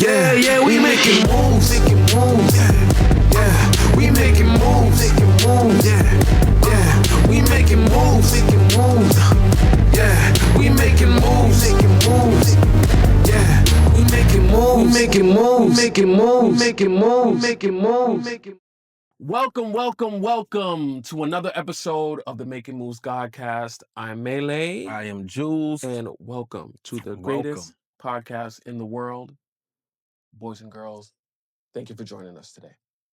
Yeah, we making moves. Yeah, we making moves. Yeah, we making moves. Yeah, we making moves. Yeah, we making moves. Welcome to another episode of the Making Moves GODcast. I'm Melee. I am Jules. And welcome to the greatest podcast in the world. Boys and girls, thank you for joining us today.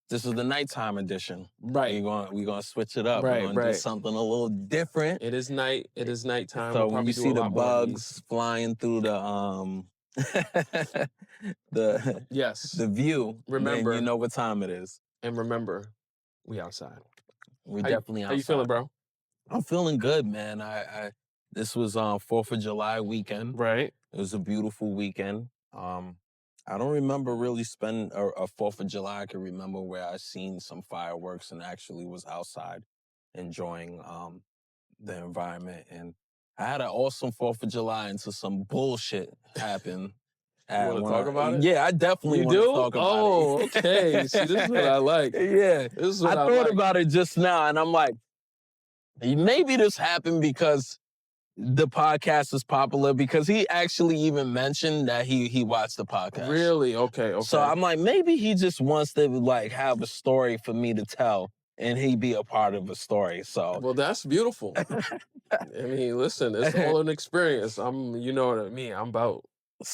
This is the nighttime edition. Right. We're gonna switch it up. Right, We're gonna do something a little different. It is nighttime. So we'll when you see the bugs flying through the the view, remember, then you know what time it is. And remember, we outside. We're definitely outside. How you feeling, bro? I'm feeling good, man. This was 4th of July weekend. Right. It was a beautiful weekend. I don't remember really spending a 4th of July. I can remember where I seen some fireworks and actually was outside enjoying the environment. And I had an awesome 4th of July until some bullshit happened. You want to talk about it? Yeah, I definitely want to talk about it. Oh, okay. See, this is what I like. Yeah. I thought about it just now, and I'm like, maybe this happened because the podcast is popular, because he actually even mentioned that he watched the podcast. Really? Okay. So I'm like, maybe he just wants to like have a story for me to tell and he be a part of a story. So well, that's beautiful. I mean, listen, it's all an experience. You know what I mean? I'm about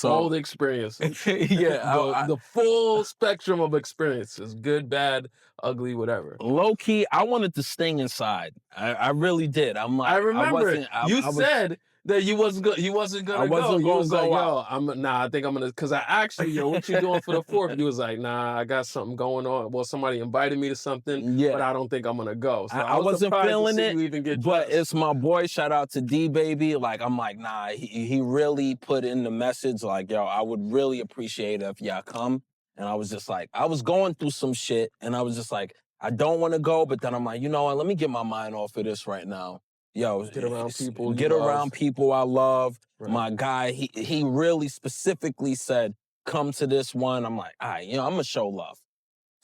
all the experiences. Yeah. The full spectrum of experiences, good, bad, ugly, whatever. Low key, I wanted to stay inside. I really did. I'm like, I remember you said that you wasn't gonna go. You was like, yo, I think I'm gonna, because I actually, what you doing for the 4th? You was like, nah, I got something going on. Well, somebody invited me to something, but I don't think I'm gonna go. So I wasn't feeling it, but it's my boy. Shout out to D Baby. Like, I'm like, nah, he really put in the message, like, yo, I would really appreciate it if y'all come. And I was just like, I was going through some shit, and I was just like, I don't want to go, but then I'm like, you know what? Let me get my mind off of this right now. Yo, get around people. Around people I love. Right. My guy, he really specifically said, come to this one. I'm like, all right, I'm gonna show love.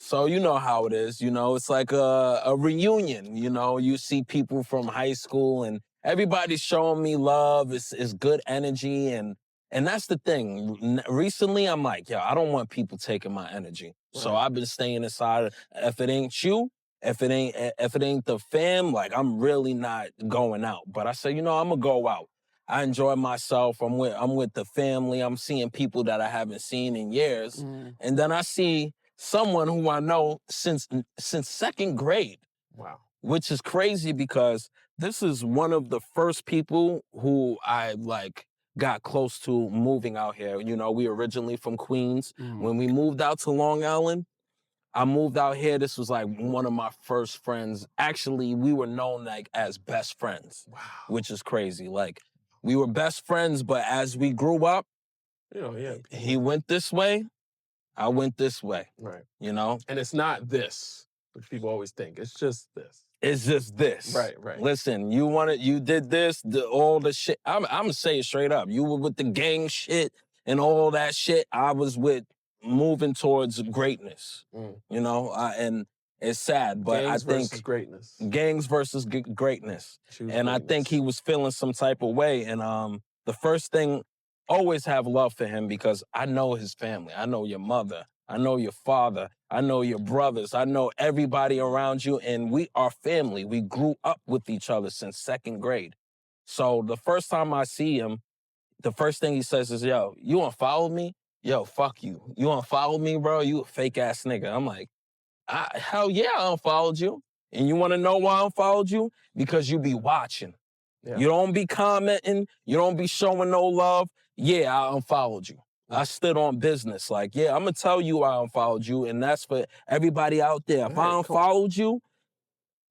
So you know how it is, it's like a reunion, you see people from high school and everybody's showing me love. It's good energy, and that's the thing. Recently, I'm like, yo, I don't want people taking my energy. Right. So I've been staying inside. If it ain't you, if it ain't the fam, like, I'm really not going out. But I say, I'm gonna go out. I enjoy myself. I'm with the family. I'm seeing people that I haven't seen in years. Mm. And then I see someone who I know since 2nd grade. Wow. Which is crazy, because this is one of the first people who I got close to moving out here. We originally from Queens. Mm. When we moved out to Long Island, I moved out here. This was like one of my first friends. Actually, we were known as best friends. Wow. Which is crazy. Like, we were best friends, but as we grew up, he went this way, I went this way. Right. And it's not this, which people always think. It's just this. It's just this. Right. Listen, you did this, all the shit. I'm gonna say it straight up. You were with the gang shit and all that shit. I was with moving towards greatness, and it's sad, but gangs I think versus greatness. Gangs versus greatness. I think he was feeling some type of way. And the first thing, always have love for him, because I know his family. I know your mother. I know your father. I know your brothers. I know everybody around you, and we are family. We grew up with each other since 2nd grade. So the first time I see him, the first thing he says is, yo, you want to follow me? Yo, fuck you. You unfollowed me, bro? You a fake ass nigga. I'm like, hell yeah, I unfollowed you. And you want to know why I unfollowed you? Because you be watching. Yeah. You don't be commenting. You don't be showing no love. Yeah, I unfollowed you. I stood on business. Like, yeah, I'm going to tell you I unfollowed you. And that's for everybody out there. If I unfollowed you.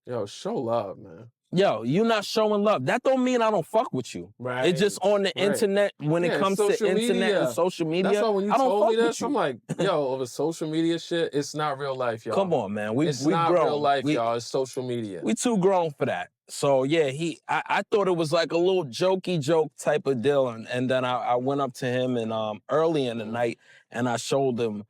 Yo, show love, man. Yo, you not showing love. That don't mean I don't fuck with you. Right. It's just on the internet, when it comes to internet and social media. That's why when you told me this, I'm like, yo, over social media shit, it's not real life, y'all. Come on, man. It's not grown. Real life, y'all. It's social media. We too grown for that. So yeah, I thought it was like a little jokey joke type of deal. And then I went up to him and early in the night and I showed him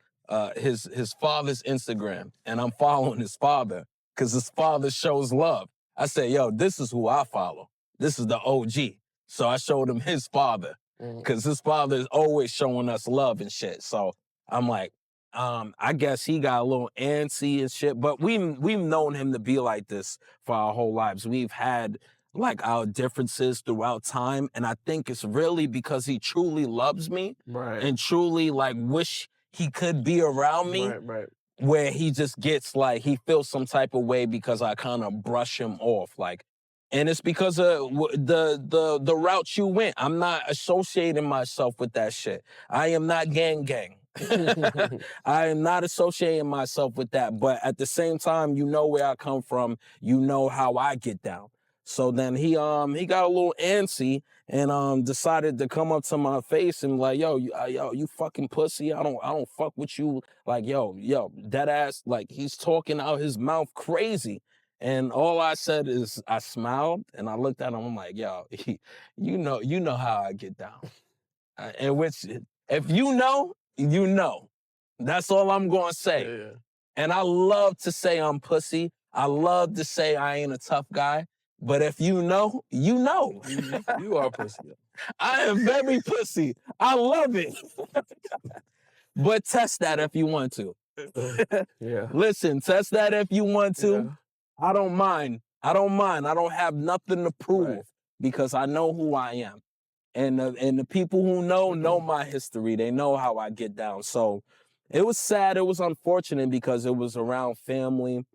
his father's Instagram. And I'm following his father because his father shows love. I said, yo, this is who I follow. This is the OG. So I showed him his father because his father is always showing us love and shit. So I'm like, I guess he got a little antsy and shit, but we've known him to be like this for our whole lives. We've had like our differences throughout time, and I think it's really because he truly loves me and truly like wish he could be around me. Where he just gets like he feels some type of way because I kind of brush him off, like. And it's because of the route you went. I'm not associating myself with that shit. I am not gang. I am not associating myself with that. But at the same time, you know where I come from. You know how I get down. So then he got a little antsy and decided to come up to my face and like, yo, you fucking pussy. I don't fuck with you. Like, yo, that ass. Like he's talking out his mouth crazy. And all I said is I smiled and I looked at him. I'm like, yo, you know how I get down. And which, if you know, you know. That's all I'm going to say. Yeah. And I love to say I'm pussy. I love to say I ain't a tough guy. But if you know, you know. You are pussy. I am very pussy. I love it. But test that if you want to. Yeah. Listen, test that if you want to. Yeah. I don't mind. I don't have nothing to prove because I know who I am. And the people who know my history. They know how I get down. So it was sad. It was unfortunate because it was around family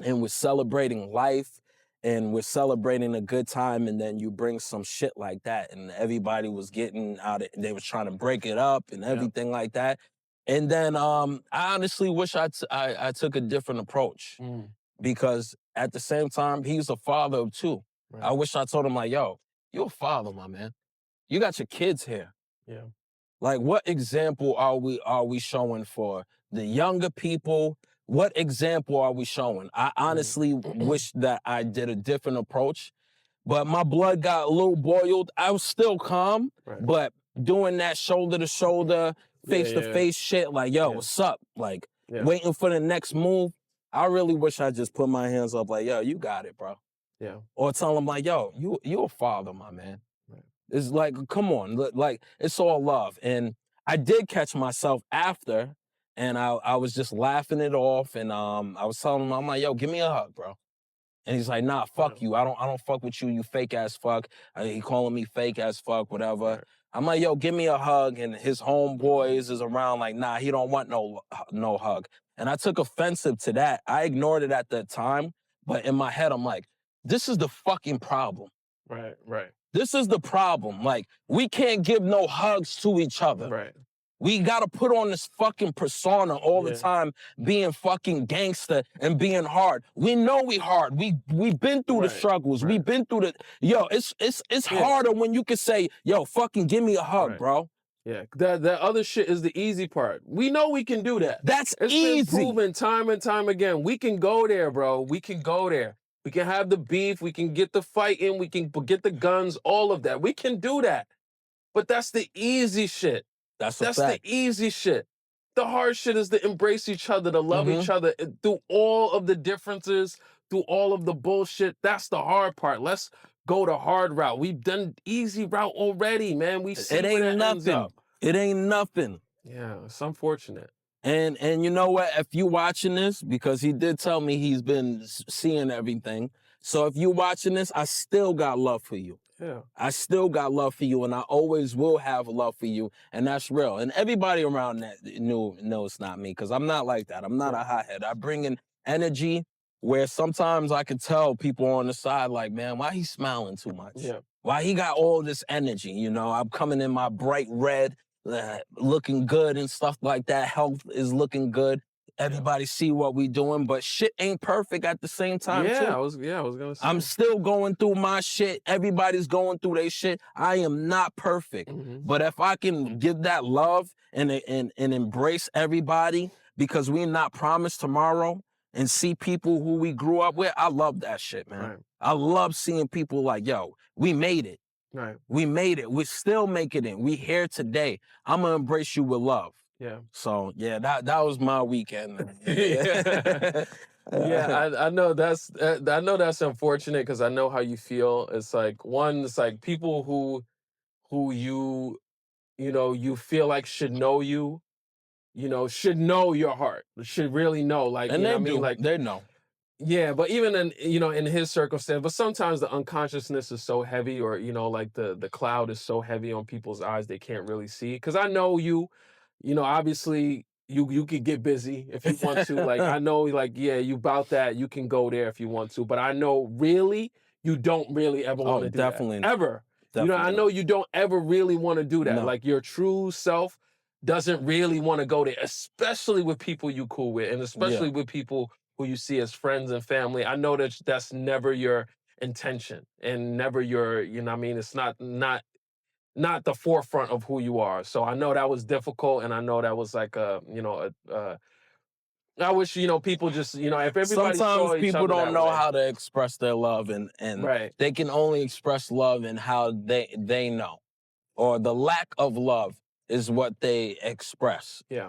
and we're celebrating life and we're celebrating a good time. And then you bring some shit like that and everybody was getting out. They was trying to break it up and everything like that. And then I honestly wish I took a different approach because at the same time, he's a father of two. I wish I told him like, yo, you're a father, my man. You got your kids here. Yeah. Like, what example are we showing for the younger people? What example are we showing? I honestly wish that I did a different approach, but my blood got a little boiled. I was still calm, but doing that shoulder to shoulder, face to face shit, like, yo, what's up? Like, waiting for the next move. I really wish I just put my hands up, like, yo, you got it, bro. Yeah. Or tell them like, yo, you a father, my man. It's like, come on, like, it's all love. And I did catch myself after, and I was just laughing it off, and I was telling him, I'm like, yo, give me a hug, bro. And he's like, nah, fuck you. I don't fuck with you, you fake ass fuck. He calling me fake ass fuck, whatever. I'm like, yo, give me a hug. And his homeboys is around like, nah, he don't want no hug. And I took offensive to that. I ignored it at the time, but in my head, I'm like, this is the fucking problem. Right. This is the problem. Like, we can't give no hugs to each other. Right. We gotta put on this fucking persona all the time, being fucking gangster and being hard. We know we hard. We've been through the struggles. We've been through the, yo, it's harder when you can say, yo, fucking give me a hug, bro. Yeah, that other shit is the easy part. We know we can do that. It's easy. It's been proven time and time again. We can go there, bro. We can go there. We can have the beef, we can get the fighting, we can get the guns, all of that. We can do that. But that's the easy shit. That's the easy shit. The hard shit is to embrace each other, to love each other through all of the differences, through all of the bullshit. That's the hard part. Let's go the hard route. We've done easy route already, man. We see it ain't nothing. It ain't nothing. Yeah, it's unfortunate. And you know what? If you watching this, because he did tell me he's been seeing everything. So if you watching this, I still got love for you. Yeah. I still got love for you, and I always will have love for you, and that's real. And everybody around that knows it's not me, because I'm not like that. I'm not a hothead. I bring in energy where sometimes I can tell people on the side, like, man, why he smiling too much? Yeah. Why he got all this energy? You know, I'm coming in my bright red, looking good and stuff like that. Health is looking good. Everybody see what we doing, but shit ain't perfect at the same time, too. I was gonna say. I'm still going through my shit. Everybody's going through their shit. I am not perfect. But if I can give that love and embrace everybody, because we're not promised tomorrow, and see people who we grew up with, I love that shit, man. Right. I love seeing people like, yo, we made it. Right. We made it. We're still making it. We here today. I'm gonna embrace you with love. Yeah. So yeah, that was my weekend. Yeah, I know that's unfortunate because I know how you feel. It's like it's like people who you feel like should know you, should know your heart, should really know, like, and you know they what I mean? do. Like, They know. yeah, but even in his circumstance, but sometimes the unconsciousness is so heavy, or like the cloud is so heavy on people's eyes they can't really see. Because I know obviously you could get busy if you want to. Like, I know, like, yeah, you about that, you can go there if you want to, but I know really you don't really ever want to do definitely that. Ever. Definitely I know you don't ever really want to do that. No. Like, your true self doesn't really want to go there, especially with people you cool with, and especially with people who you see as friends and family. I know that that's never your intention, and never your, it's not the forefront of who you are. So I know that was difficult, and I know that was like I wish, people just, if everybody sometimes saw each people other don't that know way. how to express their love, and Right. they can only express love in how they know, or the lack of love is what they express. Yeah.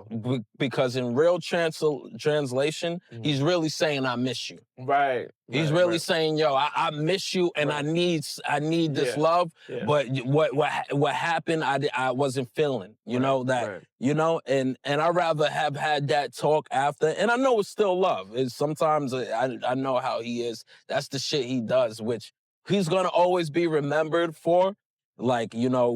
Because in real translation, he's really saying, I miss you. Right. He's really saying, yo, I miss you, and I need this love. Yeah. But what happened, I wasn't feeling, and I'd rather have had that talk after. And I know it's still love. It's sometimes I know how he is. That's the shit he does, which he's gonna always be remembered for. Like,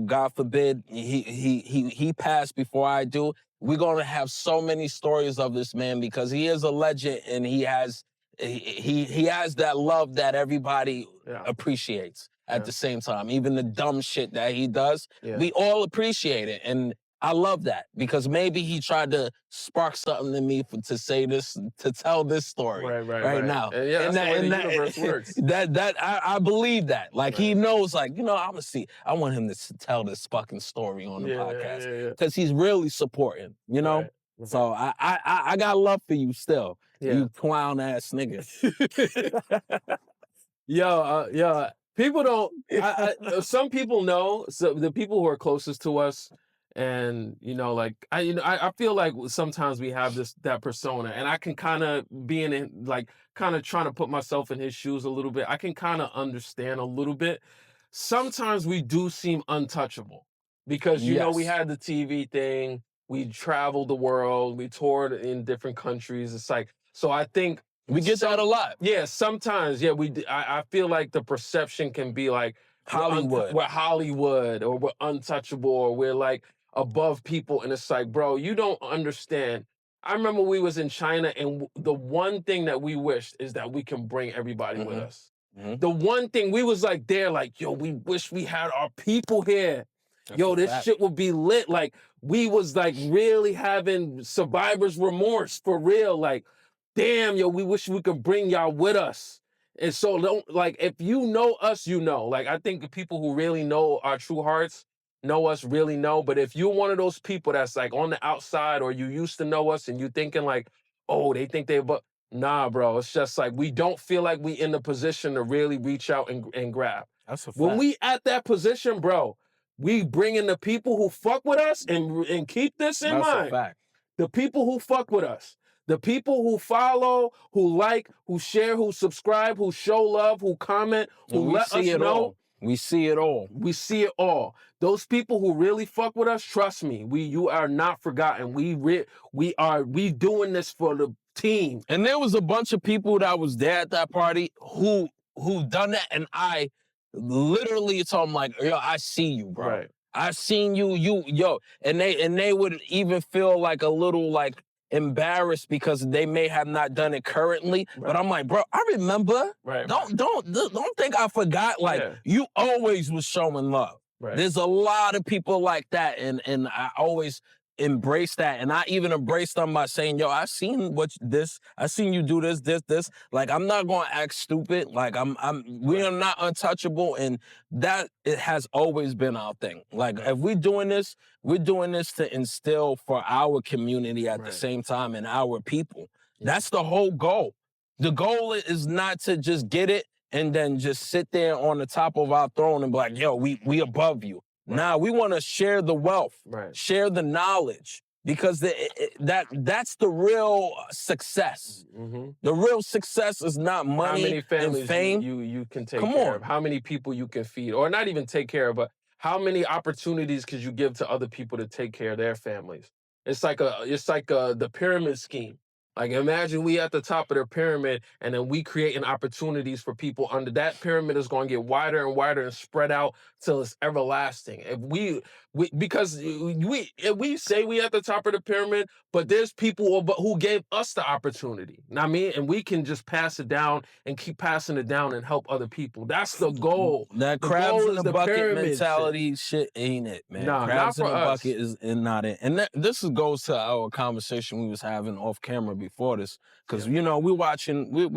God forbid he passed before I do. We're gonna have so many stories of this man because he is a legend, and he has that love that everybody appreciates at the same time. Even the dumb shit that he does, we all appreciate it. And I love that, because maybe he tried to spark something in me to tell this story right now. And that's the way the universe works. I believe that. Like, he knows, like, I want him to tell this fucking story on the podcast, because he's really supporting, Right. So I got love for you still. You clown ass nigga. Yo, people don't. Some people know. So the people who are closest to us, and I feel like sometimes we have that persona, and I can kind of kind of trying to put myself in his shoes a little bit. I can kind of understand a little bit. Sometimes we do seem untouchable, because we had the TV thing. We traveled the world. We toured in different countries. It's like, so I think we get that a lot. Yeah, sometimes. Yeah, I feel like the perception can be like Hollywood. We're Hollywood, or we're untouchable, or we're like above people. And it's like, bro, you don't understand. I remember we was in China, and the one thing that we wished is that we can bring everybody with us. The one thing we was like there, like, yo, we wish we had our people here. Yo, this shit would be lit. Like, we was like really having survivor's remorse for real. Like, damn, yo, we wish we could bring y'all with us. And so, if you know us, like, I think the people who really know our true hearts know us, really know. But if you're one of those people that's like on the outside, or you used to know us and you thinking like, oh, they think but nah, bro, it's just like, we don't feel like we in the position to really reach out and grab. That's a fact. When we at that position, bro, we bring in the people who fuck with us, and keep this in mind. That's a fact. The people who fuck with us. The people who follow, who like, who share, who subscribe, who show love, who comment, who let us know. We see it all. We see it all. Those people who really fuck with us, trust me, you are not forgotten. We doing this for the team. And there was a bunch of people that was there at that party who done that, and I literally told them, like, yo, I see you, bro. Right. I seen you, yo. And they would even feel like a little like embarrassed because they may have not done it currently. Right. But I'm like, bro, I remember. Right. Don't think I forgot. Like, you always was showing love. Right. There's a lot of people like that, and I always embrace that. And I even embrace them by saying, yo, I seen you do this. Like, I'm not gonna act stupid. Like, we are not untouchable, and that it has always been our thing. Like, if we're doing this to instill for our community at the same time, and our people. That's the whole goal. The goal is not to just get it and then just sit there on the top of our throne and be like, yo, we above you. Right. Nah, we want to share the wealth, share the knowledge, because that's the real success. Mm-hmm. The real success is not money. How many families and fame you can take care of? How many people you can feed, or not even take care of, but how many opportunities could you give to other people to take care of their families? It's like the pyramid scheme. Like, imagine we at the top of the pyramid, and then we creating opportunities for people under that pyramid is going to get wider and wider and spread out till it's everlasting. If we say we at the top of the pyramid, but there's people who gave us the opportunity. Know what I mean? And we can just pass it down and keep passing it down and help other people. That's the goal. That crabs in the bucket mentality shit ain't it, man. Nah, crabs in the bucket is not it. And this goes to our conversation we was having off camera before this, because we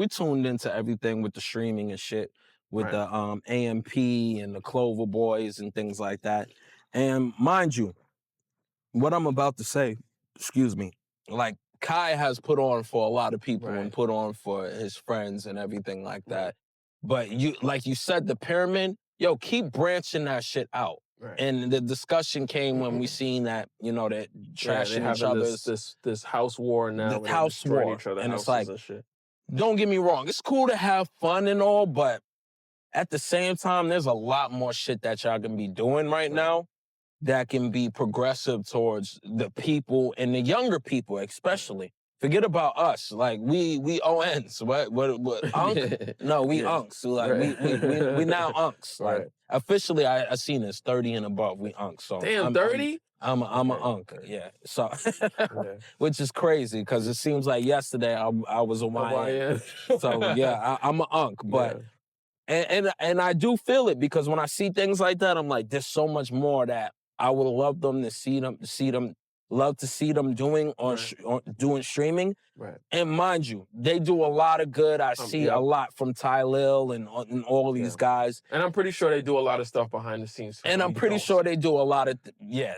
tuned into everything with the streaming and shit, with the AMP and the Clover Boys and things like that. And mind you, what I'm about to say, excuse me, like Kai has put on for a lot of people and put on for his friends and everything like that. But like you said, the pyramid, yo, keep branching that shit out. Right. And the discussion came when we seen that, that trashing each other's this house war now. The house war. Each other and it's like, and shit. Don't get me wrong, it's cool to have fun and all, but at the same time, there's a lot more shit that y'all can be doing right now that can be progressive towards the people and the younger people, especially. Forget about us. Like, we ONs. What Unk? No, we Unks. Like, we now Unks. Like, officially, I seen this 30 and above. We Unks. So damn, 30? I'm an Unk. Yeah. So, which is crazy, because it seems like yesterday I was a YN. So yeah, I'm an Unk. But and I do feel it, because when I see things like that, I'm like, there's so much more that I would love them to see them. Love to see them doing doing streaming. Right. And mind you, they do a lot of good. I see a lot from Ty Lil and all of these guys. And I'm pretty sure they do a lot of stuff behind the scenes. And I'm pretty sure they do a lot of,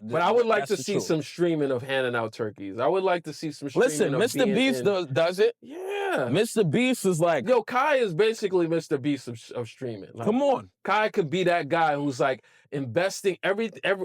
But I would like to see some streaming of handing out turkeys. I would like to see some streaming. Listen, Mr. Beast does it. Yeah. Mr. Beast is like, yo, Kai is basically Mr. Beast of streaming. Like, come on. Kai could be that guy who's like investing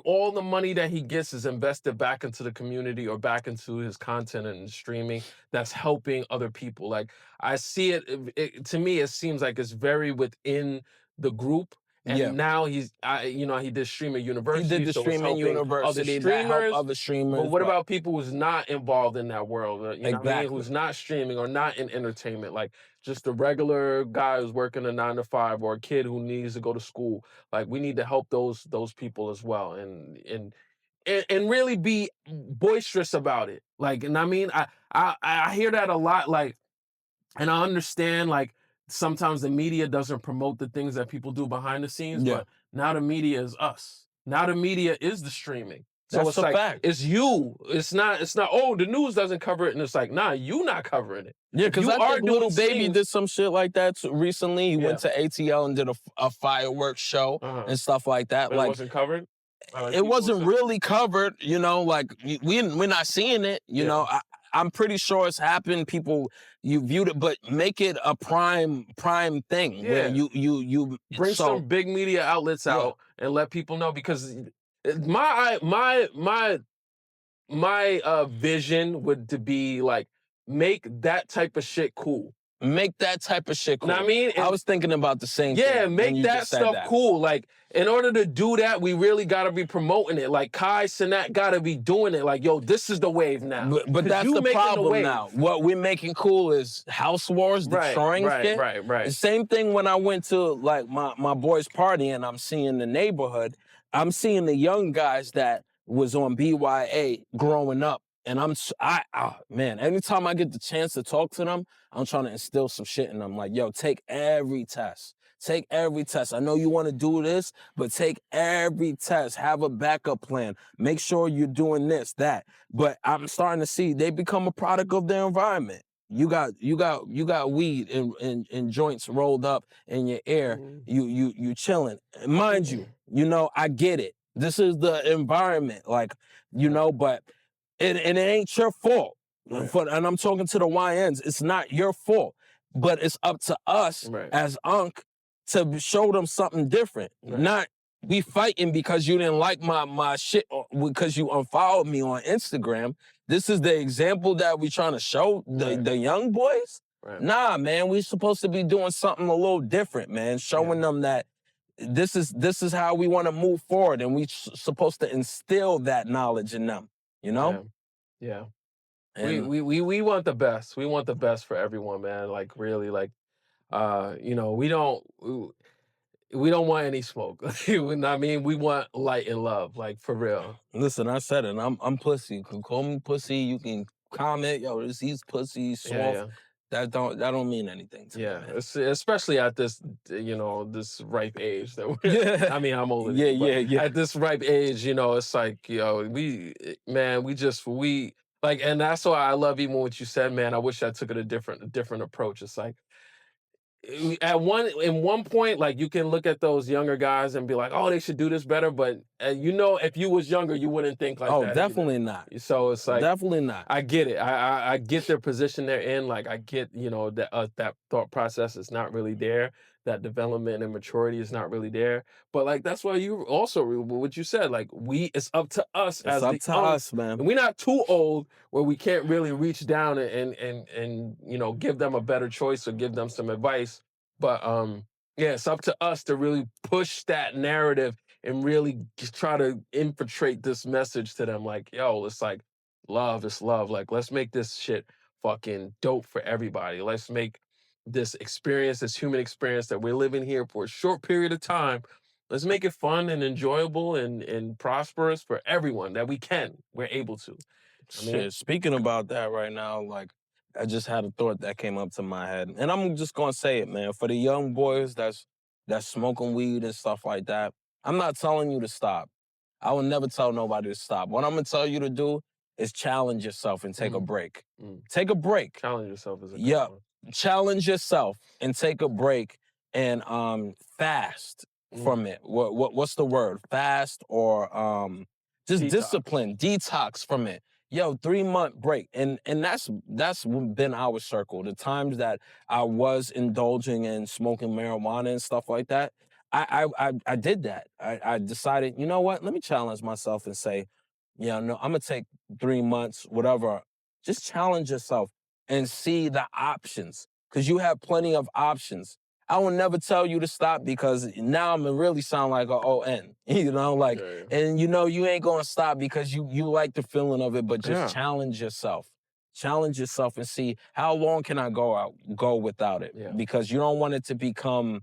all the money that he gets is invested back into the community or back into his content and streaming that's helping other people. Like, I see it to me, it seems like it's very within the group. And now he did Streamer University. He did the Streaming University to help other streamers. But what about people who's not involved in that world? What I mean? Who's not streaming or not in entertainment? Like, just a regular guy who's working a 9 to 5, or a kid who needs to go to school. Like, we need to help those people as well, and really be boisterous about it. Like, and I mean, I hear that a lot. Like, and I understand, like, sometimes the media doesn't promote the things that people do behind the scenes, but now the media is us. Now the media is the streaming. So that's it's like, fact. It's you. It's not, oh, the news doesn't cover it. And it's like, nah, you not covering it. Yeah, because I think Little Baby did some shit like that recently. He went to ATL and did a fireworks show and stuff like that. But like, it wasn't covered? It wasn't really covered, like, we're not seeing it, you know. I'm pretty sure it's happened. People, you viewed it, but make it a prime thing where you bring some big media outlets out and let people know, because my vision would to be like, make that type of shit cool. Make that type of shit cool. Know what I mean? I was thinking about the same thing. Yeah, make that stuff cool. Like, in order to do that, we really got to be promoting it. Like, Kai Cenat got to be doing it. Like, yo, this is the wave now. But that's the problem now. What we're making cool is house wars, destroying shit. Right. The same thing when I went to, like, my boy's party and I'm seeing the neighborhood. I'm seeing the young guys that was on BYA growing up. And man, anytime I get the chance to talk to them, I'm trying to instill some shit in them. Like, yo, take every test. Take every test. I know you want to do this, but take every test. Have a backup plan. Make sure you're doing this, that. But I'm starting to see they become a product of their environment. You got weed and joints rolled up in your ear. You chilling. Mind you, I get it. This is the environment, like, but it ain't your fault. and I'm talking to the YNs, it's not your fault, but it's up to us as Unc to show them something different. Not we fighting because you didn't like my shit because you unfollowed me on Instagram. This is the example that we trying to show the young boys. Nah, man, we supposed to be doing something a little different, man. Showing them that this is how we want to move forward, and we supposed to instill that knowledge in them. You know? Yeah. We want the best. We want the best for everyone, man. Like really, like you know, we don't want any smoke. I mean, we want light and love, like for real. Listen, I said it. I'm pussy. You can call me pussy. You can comment, yo, he's pussy, soft. That don't mean anything to me, man. Especially at this, you know, this ripe age that we're. I mean, I'm older. Yeah. At this ripe age, you know, it's like, yo, we like, and that's why I love even what you said, man. I wish I took it a different approach. It's like, in one point, like you can look at those younger guys and be like, oh, they should do this better. But you know, if you was younger, you wouldn't think like that. Oh, definitely not. So it's like, definitely not. I get it. I get their position they're in. Like I get, you know, that thought process is not really there. That development and maturity is not really there. But like that's why you also what you said. Like it's up to us. It's up to us, man. And we're not too old where we can't really reach down and you know give them a better choice or give them some advice. But yeah, it's up to us to really push that narrative and really try to infiltrate this message to them. Like, yo, it's like love is love. Like, let's make this shit fucking dope for everybody. Let's make this experience, this human experience that we're living here for a short period of time. Let's make it fun and enjoyable and prosperous for everyone that we're able to. Shit, speaking about that right now, like I just had a thought that came up to my head. And I'm just gonna say it, man. For the young boys that's smoking weed and stuff like that, I'm not telling you to stop. I will never tell nobody to stop. What I'm gonna tell you to do is challenge yourself and take a break. Take a break. Challenge yourself is a good one. Challenge yourself and take a break and fast from it. What's the word? Fast or just discipline, detox from it. Yo, 3-month break. And that's been our circle. The times that I was indulging in smoking marijuana and stuff like that, I did that. I decided, you know what? Let me challenge myself and say, yeah, no, I'm gonna take 3 months, whatever. Just challenge yourself and see the options, because you have plenty of options. I will never tell you to stop because now I'm gonna really sound like an ON, you know, like, and you know, you ain't gonna stop because you like the feeling of it, but just challenge yourself. Challenge yourself and see how long can I go without it, because you don't want it to become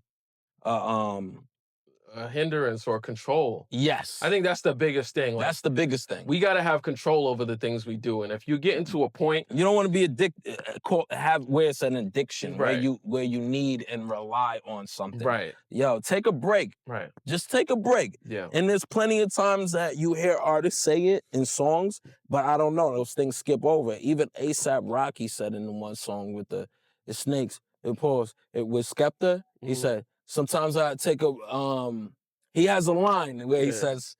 a hindrance or control. Yes. I think that's the biggest thing. Like, that's the biggest thing. We got to have control over the things we do. And if you get into a point... You don't want to be addicted, where it's an addiction, where you need and rely on something. Right. Yo, take a break. Right. Just take a break. Yeah. And there's plenty of times that you hear artists say it in songs, but I don't know, those things skip over. Even A$AP Rocky said in the one song with the snakes, with Xfactor, he said, sometimes I take he has a line where he says,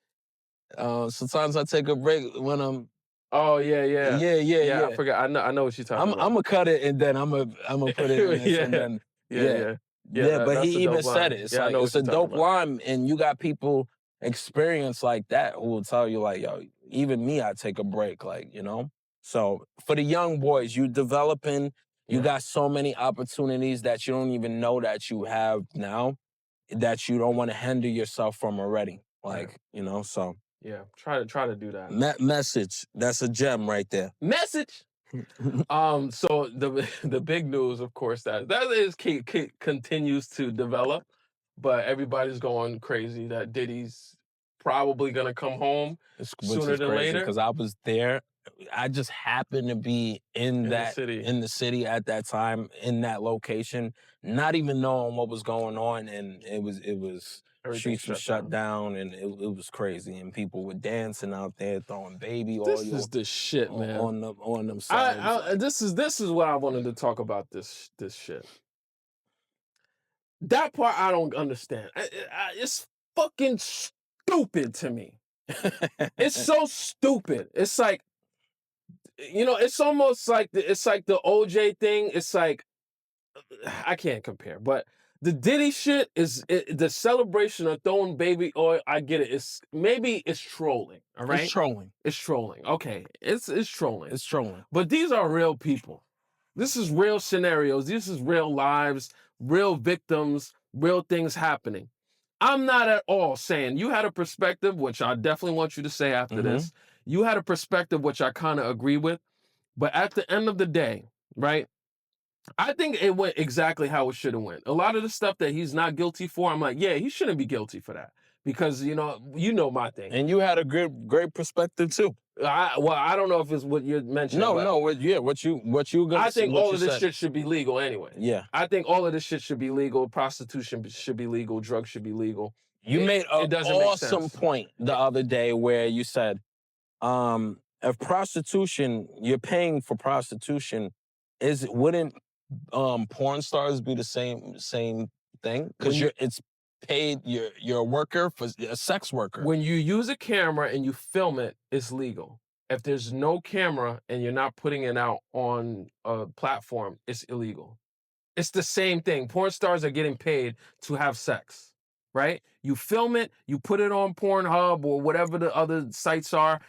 sometimes I take a break when I'm... Oh, yeah. Yeah. I forgot. I know what you're talking about. I'm gonna cut it and then I'm gonna put it in this and then... Yeah, but he even said it. It's like, it's a dope line, and you got people experience like that who will tell you like, yo, even me, I take a break, like, you know? So for the young boys, you developing, you got so many opportunities that you don't even know that you have now, that you don't want to hinder yourself from already. Like, you know, so. Yeah, try to do that. Message, that's a gem right there. Message! So the big news, of course, that is continues to develop, but everybody's going crazy that Diddy's probably gonna come home sooner than later. Because I was there. I just happened to be in the city at that time, in that location, not even knowing what was going on, and it was streets were shut down, and it was crazy, and people were dancing out there, throwing baby oil. This is the shit, man. On them sides. This is what I wanted to talk about. This shit. That part I don't understand. It's fucking stupid to me. It's so stupid. It's like, you know, it's almost like the OJ thing. It's like, I can't compare, but the Diddy shit is the celebration of throwing baby oil. I get it. It's trolling. All right, It's trolling. It's trolling. Okay, it's trolling. It's trolling. But these are real people. This is real scenarios. This is real lives, real victims, real things happening. I'm not at all saying you had a perspective, which I definitely want you to say after this. You had a perspective which I kind of agree with, but at the end of the day, right? I think it went exactly how it should have went. A lot of the stuff that he's not guilty for, I'm like, yeah, he shouldn't be guilty for that. Because, you know my thing. And you had a great perspective too. I don't know if it's what you're mentioning. No, what you gonna I think all of this said. shit should be legal anyway. Yeah. I think all of this shit should be legal. Prostitution should be legal. Drugs should be legal. You made an awesome point the other day where you said, if prostitution, you're paying for prostitution, wouldn't porn stars be the same thing? Because it's paid, you're a worker, for a sex worker. When you use a camera and you film it, it's legal. If there's no camera and you're not putting it out on a platform, it's illegal. It's the same thing. Porn stars are getting paid to have sex, right? You film it, you put it on Pornhub or whatever the other sites are,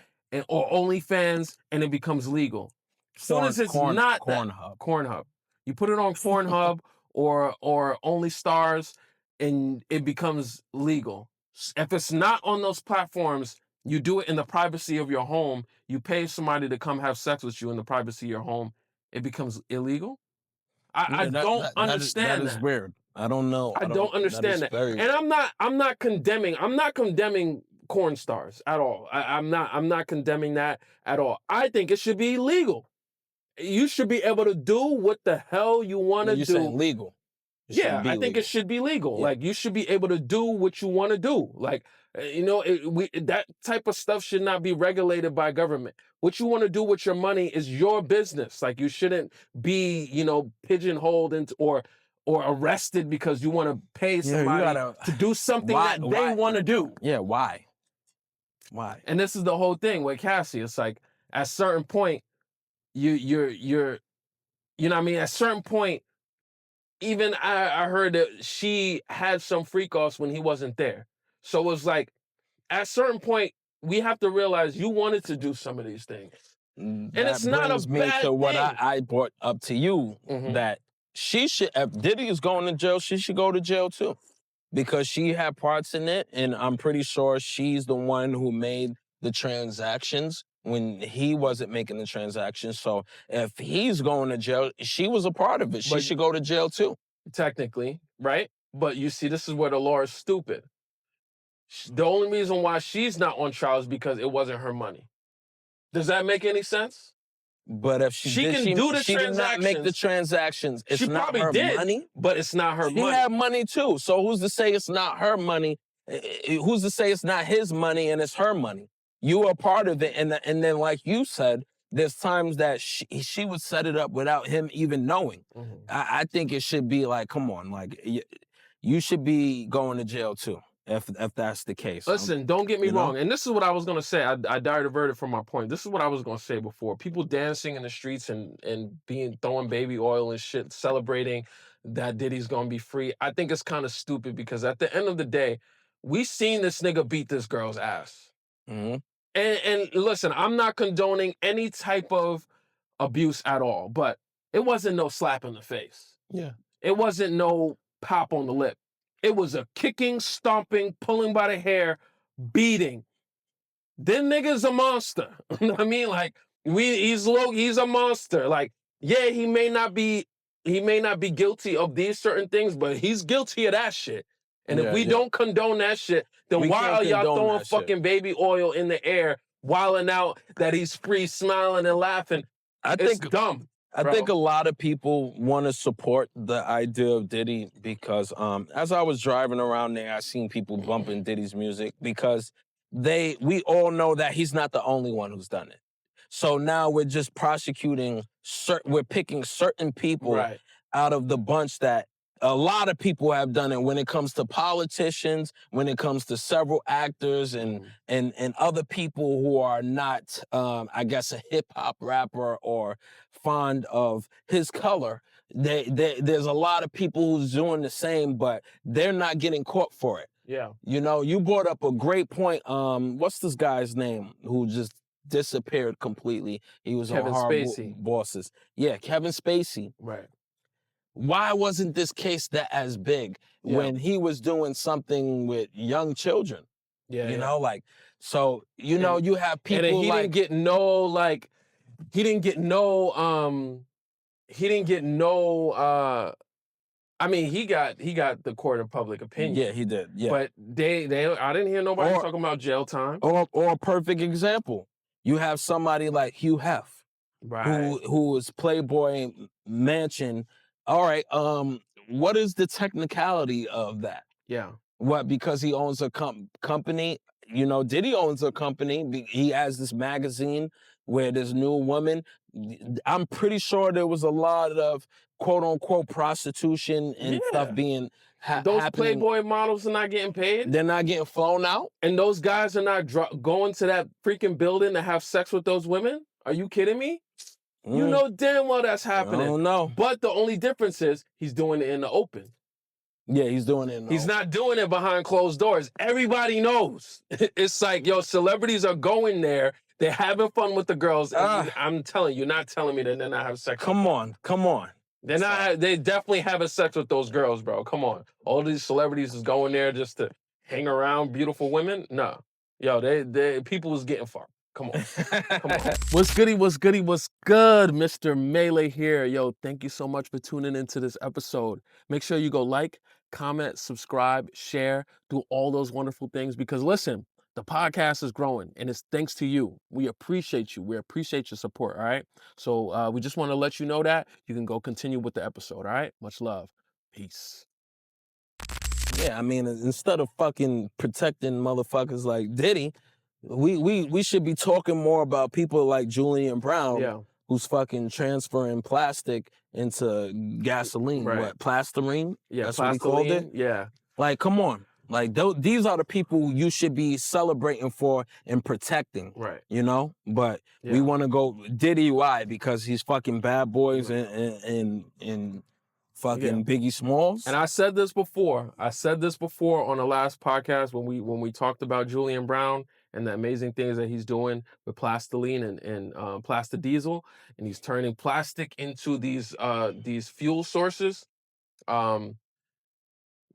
or OnlyFans, and it becomes legal. As soon as it's not Cornhub. You put it on Pornhub or OnlyStars, and it becomes legal. If it's not on those platforms, you do it in the privacy of your home. You pay somebody to come have sex with you in the privacy of your home. It becomes illegal. I don't understand that. That is weird. I don't know. I don't understand that. And I'm not condemning porn stars at all. I'm not condemning that at all. I think it should be legal. You should be able to do what the hell you want to do. You're saying legal. Yeah, I think it should be legal. Yeah. Like, you should be able to do what you want to do. Like, that type of stuff should not be regulated by government. What you want to do with your money is your business. Like, you shouldn't be, pigeonholed into or arrested because you want to pay somebody to do something that they want to do. Yeah, why? And this is the whole thing with Cassie. It's like, at a certain point, you're you know what I mean? At a certain point, even I heard that she had some freak-offs when he wasn't there. So it was like, at a certain point, we have to realize you wanted to do some of these things. And it's not a bad thing. To what I brought up to you, that she should, if Diddy is going to jail, she should go to jail too. Because she had parts in it, and I'm pretty sure she's the one who made the transactions when he wasn't making the transactions. So if he's going to jail, she was a part of it. She should go to jail too. Technically, right? But you see, this is where the law is stupid. The only reason why she's not on trial is because it wasn't her money. Does that make any sense? But if she did not make the transactions, it's not her money. But it's not her money. She had money too. So who's to say it's not her money? Who's to say it's not his money and it's her money? You are part of it. And then, like you said, there's times that she would set it up without him even knowing. I think it should be like, come on, like, you should be going to jail too, if that's the case. Listen, don't get me wrong. And this is what I was going to say. I diverted from my point. This is what I was going to say before. People dancing in the streets and throwing baby oil and shit, celebrating that Diddy's going to be free. I think it's kind of stupid because at the end of the day, we seen this nigga beat this girl's ass. And listen, I'm not condoning any type of abuse at all, but it wasn't no slap in the face. Yeah. It wasn't no pop on the lip. It was a kicking, stomping, pulling by the hair, beating. Then nigga's a monster. You know what I mean? Like, he's a monster. Like, yeah, he may not be guilty of these certain things, but he's guilty of that shit. And if we don't condone that shit, then why are y'all throwing fucking baby oil in the air, wilding out that he's free, smiling and laughing? It's dumb. I think a lot of people want to support the idea of Diddy because as I was driving around there, I seen people bumping Diddy's music because we all know that he's not the only one who's done it. So now we're just prosecuting, we're picking certain people out of the bunch that a lot of people have done it when it comes to politicians, when it comes to several actors and other people who are not, I guess, a hip hop rapper or fond of his color. There's a lot of people who's doing the same, but they're not getting caught for it. Yeah. You know, you brought up a great point. What's this guy's name who just disappeared completely? He was Kevin on Horrible Spacey. Bosses. Yeah, Kevin Spacey. Right. Why wasn't this case that as big when he was doing something with young children? Yeah. You know, like, so, you know, you have people and he like... didn't get no, I mean, he got the court of public opinion. Yeah, he did. Yeah. But I didn't hear nobody talking about jail time. Or a perfect example. You have somebody like Hugh Hef, right, who was Playboy Mansion. All right, what is the technicality of that? Yeah. What, because he owns a company? You know, Diddy owns a company. He has this magazine where this new woman. I'm pretty sure there was a lot of quote unquote prostitution and stuff being those happening. Playboy models are not getting paid. They're not getting flown out, and those guys are not going to that freaking building to have sex with those women. Are you kidding me? You know damn well that's happening. I don't know. But the only difference is he's doing it in the open. Yeah, he's doing it in the He's not doing it behind closed doors. Everybody knows. It's like, yo, celebrities are going there. They're having fun with the girls. I'm telling you, you're not telling me that they're not having sex. Come on. They're not. They definitely having sex with those girls, bro. Come on. All these celebrities is going there just to hang around beautiful women. No. Yo, they people was getting far. Come on. Come on. What's goody, what's goody, what's good? Mr. Melee here. Yo, thank you so much for tuning into this episode. Make sure you go like, comment, subscribe, share, do all those wonderful things because listen, the podcast is growing and it's thanks to you. We appreciate you. We appreciate your support, all right? So we just want to let you know that you can go continue with the episode, all right? Much love. Peace. Yeah, I mean, instead of fucking protecting motherfuckers like Diddy, we should be talking more about people like Julian Brown, who's fucking transferring plastic into gasoline. Right. What, plasterine? Yeah, that's what he called it? Yeah. Like, come on. Like, these are the people you should be celebrating for and protecting. Right. You know? But we want to go Diddy, why? Because he's fucking Bad Boys and fucking Biggie Smalls. And I said this before. On the last podcast when we talked about Julian Brown and the amazing things that he's doing with plastiline and plastic diesel, and he's turning plastic into these fuel sources.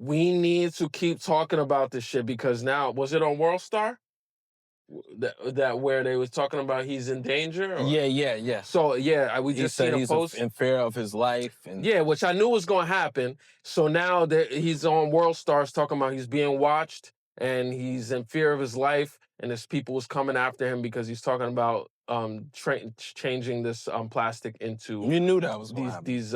We need to keep talking about this shit because now, was it on World Star? That where they was talking about he's in danger? Or? Yeah. So we just seen a post in fear of his life. And which I knew was going to happen. So now that he's on World Stars talking about he's being watched and he's in fear of his life, and there's people was coming after him because he's talking about changing this plastic into. You knew that was these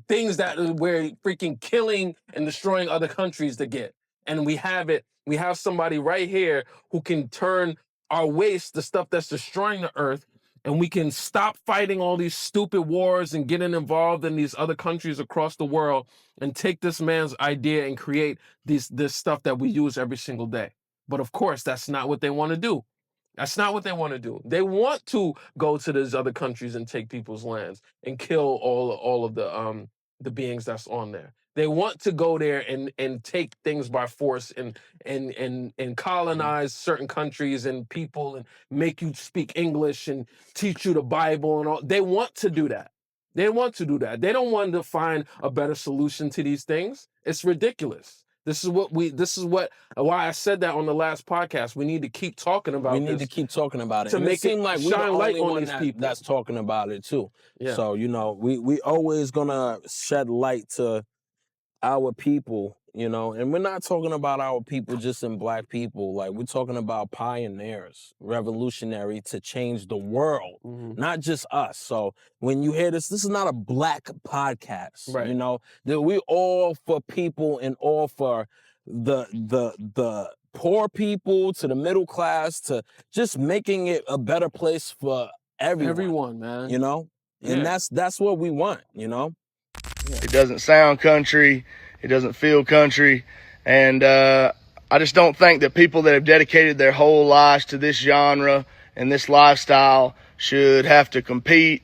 things that we're freaking killing and destroying other countries to get. And we have somebody right here who can turn our waste, the stuff that's destroying the earth, and we can stop fighting all these stupid wars and getting involved in these other countries across the world and take this man's idea and create this stuff that we use every single day. But of course, that's not what they want to do. That's not what they want to do. They want to go to these other countries and take people's lands and kill all of the beings that's on there. They want to go there and take things by force and colonize certain countries and people and make you speak English and teach you the Bible and all. They want to do that. They don't want to find a better solution to these things. It's ridiculous. Why I said that on the last podcast. We need to keep talking about it. We need to keep talking about it. To make it seem like we're the only one that's talking about it too. Yeah. So, we always gonna shed light to our people, and we're not talking about our people just in Black people. Like, we're talking about pioneers, revolutionary to change the world, not just us. So when you hear this is not a Black podcast, right? That we all for people and all for the poor people to the middle class to just making it a better place for everyone. Everyone, man. And that's what we want, It doesn't sound country. It doesn't feel country. And I just don't think that people that have dedicated their whole lives to this genre and this lifestyle should have to compete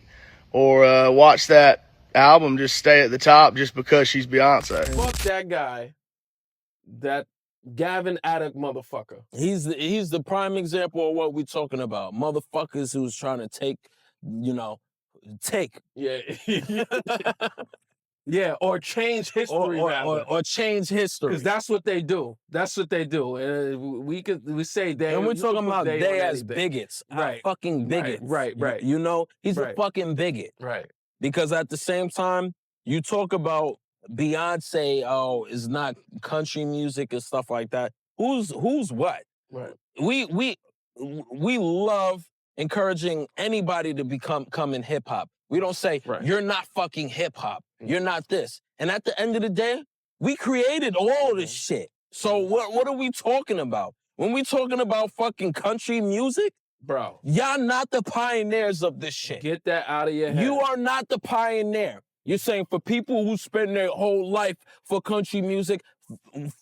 or watch that album just stay at the top just because she's Beyonce. Fuck that guy. That Gavin Adcock motherfucker. He's the prime example of what we're talking about. Motherfuckers who's trying to take. Yeah. Yeah, or change history, or change history. Because that's what they do. That's what they do. We say they. And we're talking about they as bigots, right? Fucking bigots, right. He's a fucking bigot, right? Because at the same time, you talk about Beyonce, is not country music and stuff like that. Who's what? Right. We love encouraging anybody to come in hip hop. We don't say, you're not fucking hip hop. You're not this. And at the end of the day, we created all this shit. So what are we talking about? When we talking about fucking country music, bro, y'all not the pioneers of this shit. Get that out of your head. You are not the pioneer. You're saying for people who spend their whole life for country music,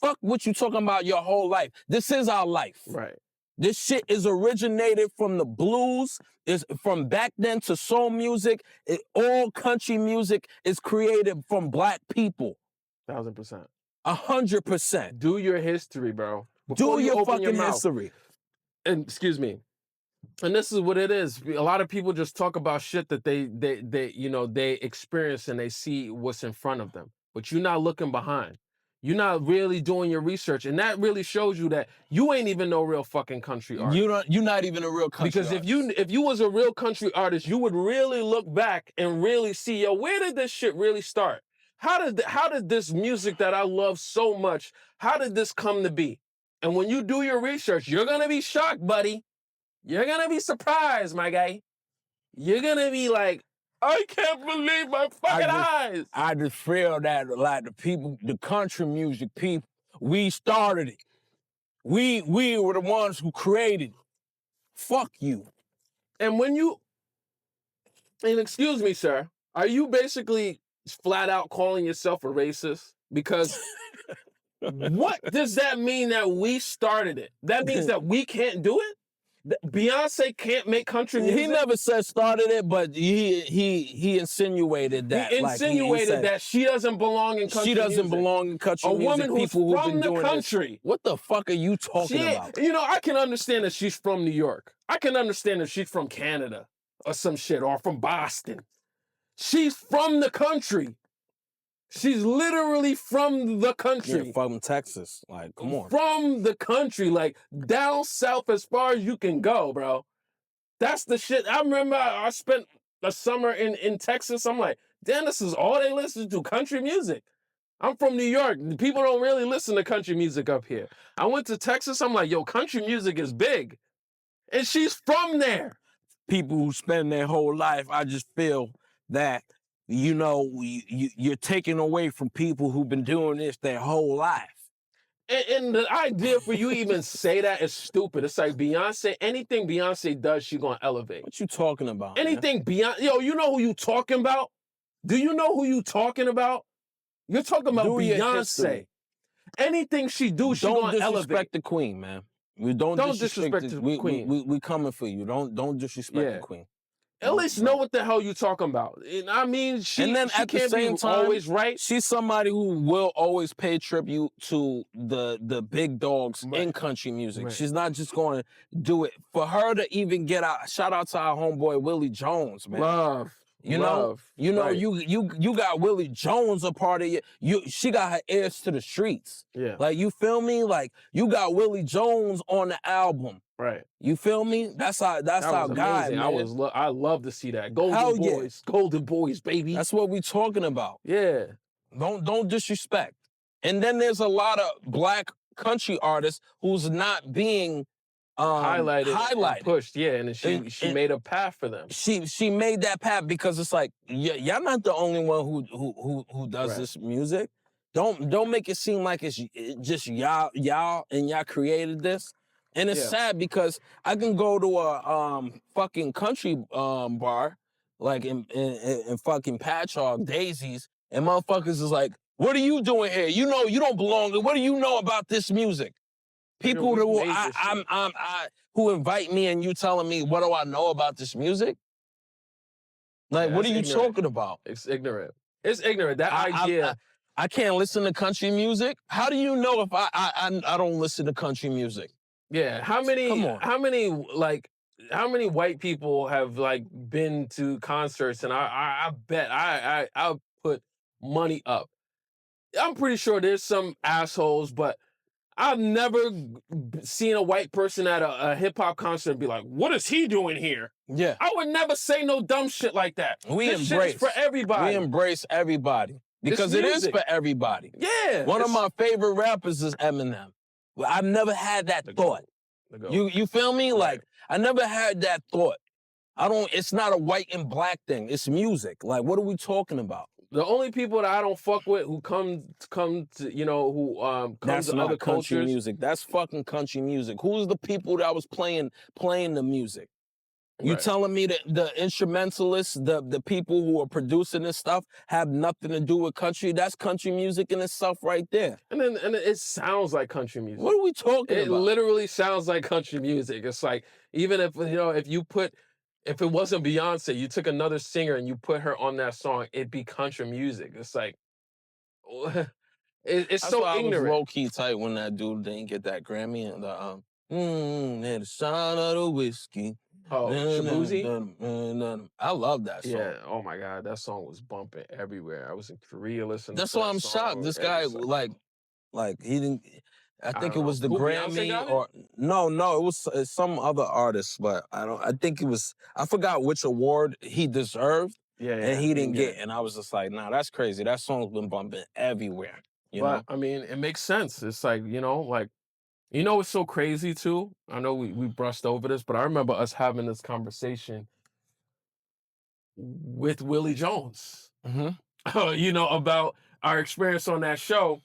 fuck what you talking about your whole life. This is our life. Right. This shit is originated from the blues, is from back then to soul music. All country music is created from black people. 1,000%. 100%. Do your history, bro. Do your fucking history. And excuse me. And this is what it is. A lot of people just talk about shit that they experience and they see what's in front of them. But you're not looking behind. You're not really doing your research, and that really shows you that you ain't even no real fucking country artist. You're not even a real country artist. Because if you was a real country artist, you would really look back and really see, yo, where did this shit really start? How did this music that I love so much, how did this come to be? And when you do your research, you're gonna be shocked, buddy. You're gonna be surprised, my guy. You're gonna be like, I can't believe my fucking eyes. I just feel that like the country music people, we started it. We were the ones who created it. Fuck you. And excuse me, sir, are you basically flat out calling yourself a racist? Because what does that mean that we started it? That means that we can't do it? Beyonce can't make country music? He never said started it, but he insinuated that. He insinuated that she doesn't belong in country music. She doesn't belong in country music. A woman who's from the country. What the fuck are you talking about? I can understand that she's from New York. I can understand that she's from Canada or some shit, or from Boston. She's from the country. She's literally from the country. Yeah, from Texas. Like, come on. From the country, like down south as far as you can go, bro. That's the shit. I remember I spent a summer in Texas. I'm like, damn, this is all they listen to, country music. I'm from New York. People don't really listen to country music up here. I went to Texas. I'm like, yo, country music is big. And she's from there. People who spend their whole life, I just feel that, you're taking away from people who've been doing this their whole life. And the idea for you even say that is stupid. It's like Beyonce, anything Beyonce does, she's gonna elevate. What you talking about? Anything Beyonce, yo, you know who you talking about? Do you know who you talking about? You're talking about Beyonce. Anything she do, she gonna elevate. Don't disrespect the queen, man. We don't disrespect the queen. We coming for you. Don't disrespect the queen. At least know what the hell you talking about. And I mean, she at the same time, always right. She's somebody who will always pay tribute to the big dogs in country music. Right. She's not just going to do it. For her to even get out, shout out to our homeboy Willie Jones, man. Love. You know, you got Willie Jones a part of you. She got her ears to the streets. Yeah. Like, you feel me? Like, you got Willie Jones on the album. Right. You feel me? That's our guy, man. I love to see that. Golden Boys. Golden Boys, baby. That's what we talking about. Yeah. Don't disrespect. And then there's a lot of black country artists who's not being highlighted. And pushed, and she made a path for them. She made that path because it's like, y'all not the only one who does this music. Don't make it seem like it's just y'all and y'all created this. And it's sad because I can go to a fucking country bar, like in fucking Patchogue, Daisy's, And motherfuckers is like, what are you doing here? You know, you don't belong. What do you know about this music? People who invite me and you telling me, what do I know about this music? Like, what are you talking about? It's ignorant. It's ignorant. That idea. I can't listen to country music. How do you know if I don't listen to country music? Yeah. How many white people have like been to concerts, and I bet I'll put money up. I'm pretty sure there's some assholes, but I've never seen a white person at a hip hop concert and be like, what is he doing here? Yeah. I would never say no dumb shit like that. This shit is for everybody. We embrace everybody. Because it is for everybody. Yeah. One of my favorite rappers is Eminem. Well, I've never had that thought. You feel me? Right. Like, I never had that thought. It's not a white and black thing. It's music. Like, what are we talking about? The only people that I don't fuck with who come to, you know, who come to other country cultures. Music. That's fucking country music. Who's the people that was playing the music? You telling me that the instrumentalists, the people who are producing this stuff have nothing to do with country? That's country music in itself right there. And it sounds like country music. What are we talking about? It literally sounds like country music. It's like, even if, you know, if it wasn't Beyonce, you took another singer and you put her on that song, it'd be country music. It's like, it's so ignorant. I was low-key tight when that dude didn't get that Grammy and the sound of the whiskey. Oh, Shabuzi? I love that song. Yeah, oh my God, that song was bumping everywhere. I was in Korea listening to that. That's why I'm shocked. This guy, like he didn't, I think it was the Grammy or, no, it was some other artist, but I think it was, I forgot which award he deserved, and he didn't get, and I was just like, nah, that's crazy. That song's been bumping everywhere, you know? I mean, it makes sense. It's like, you know, like, you know, it's so crazy too. I know we brushed over this, but I remember us having this conversation with Willie Jones, you know, about our experience on that show.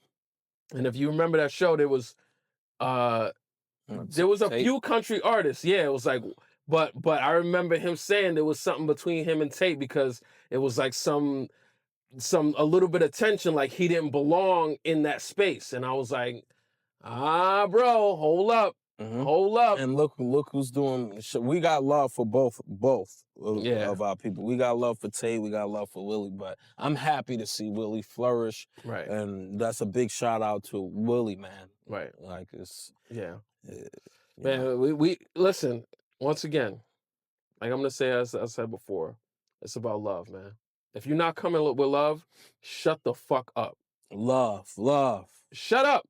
And if you remember that show, there was a few country artists. Yeah, it was like, but I remember him saying there was something between him and Tate because it was like a little bit of tension, like he didn't belong in that space. And I was like, bro, hold up. And look who's doing. We got love for both of our people. We got love for Tate. We got love for Willie. But I'm happy to see Willie flourish. Right. And that's a big shout out to Willie, man. Right. Like it's man. We listen once again. Like I'm gonna say, as I said before, it's about love, man. If you're not coming with love, shut the fuck up. Love. Shut up.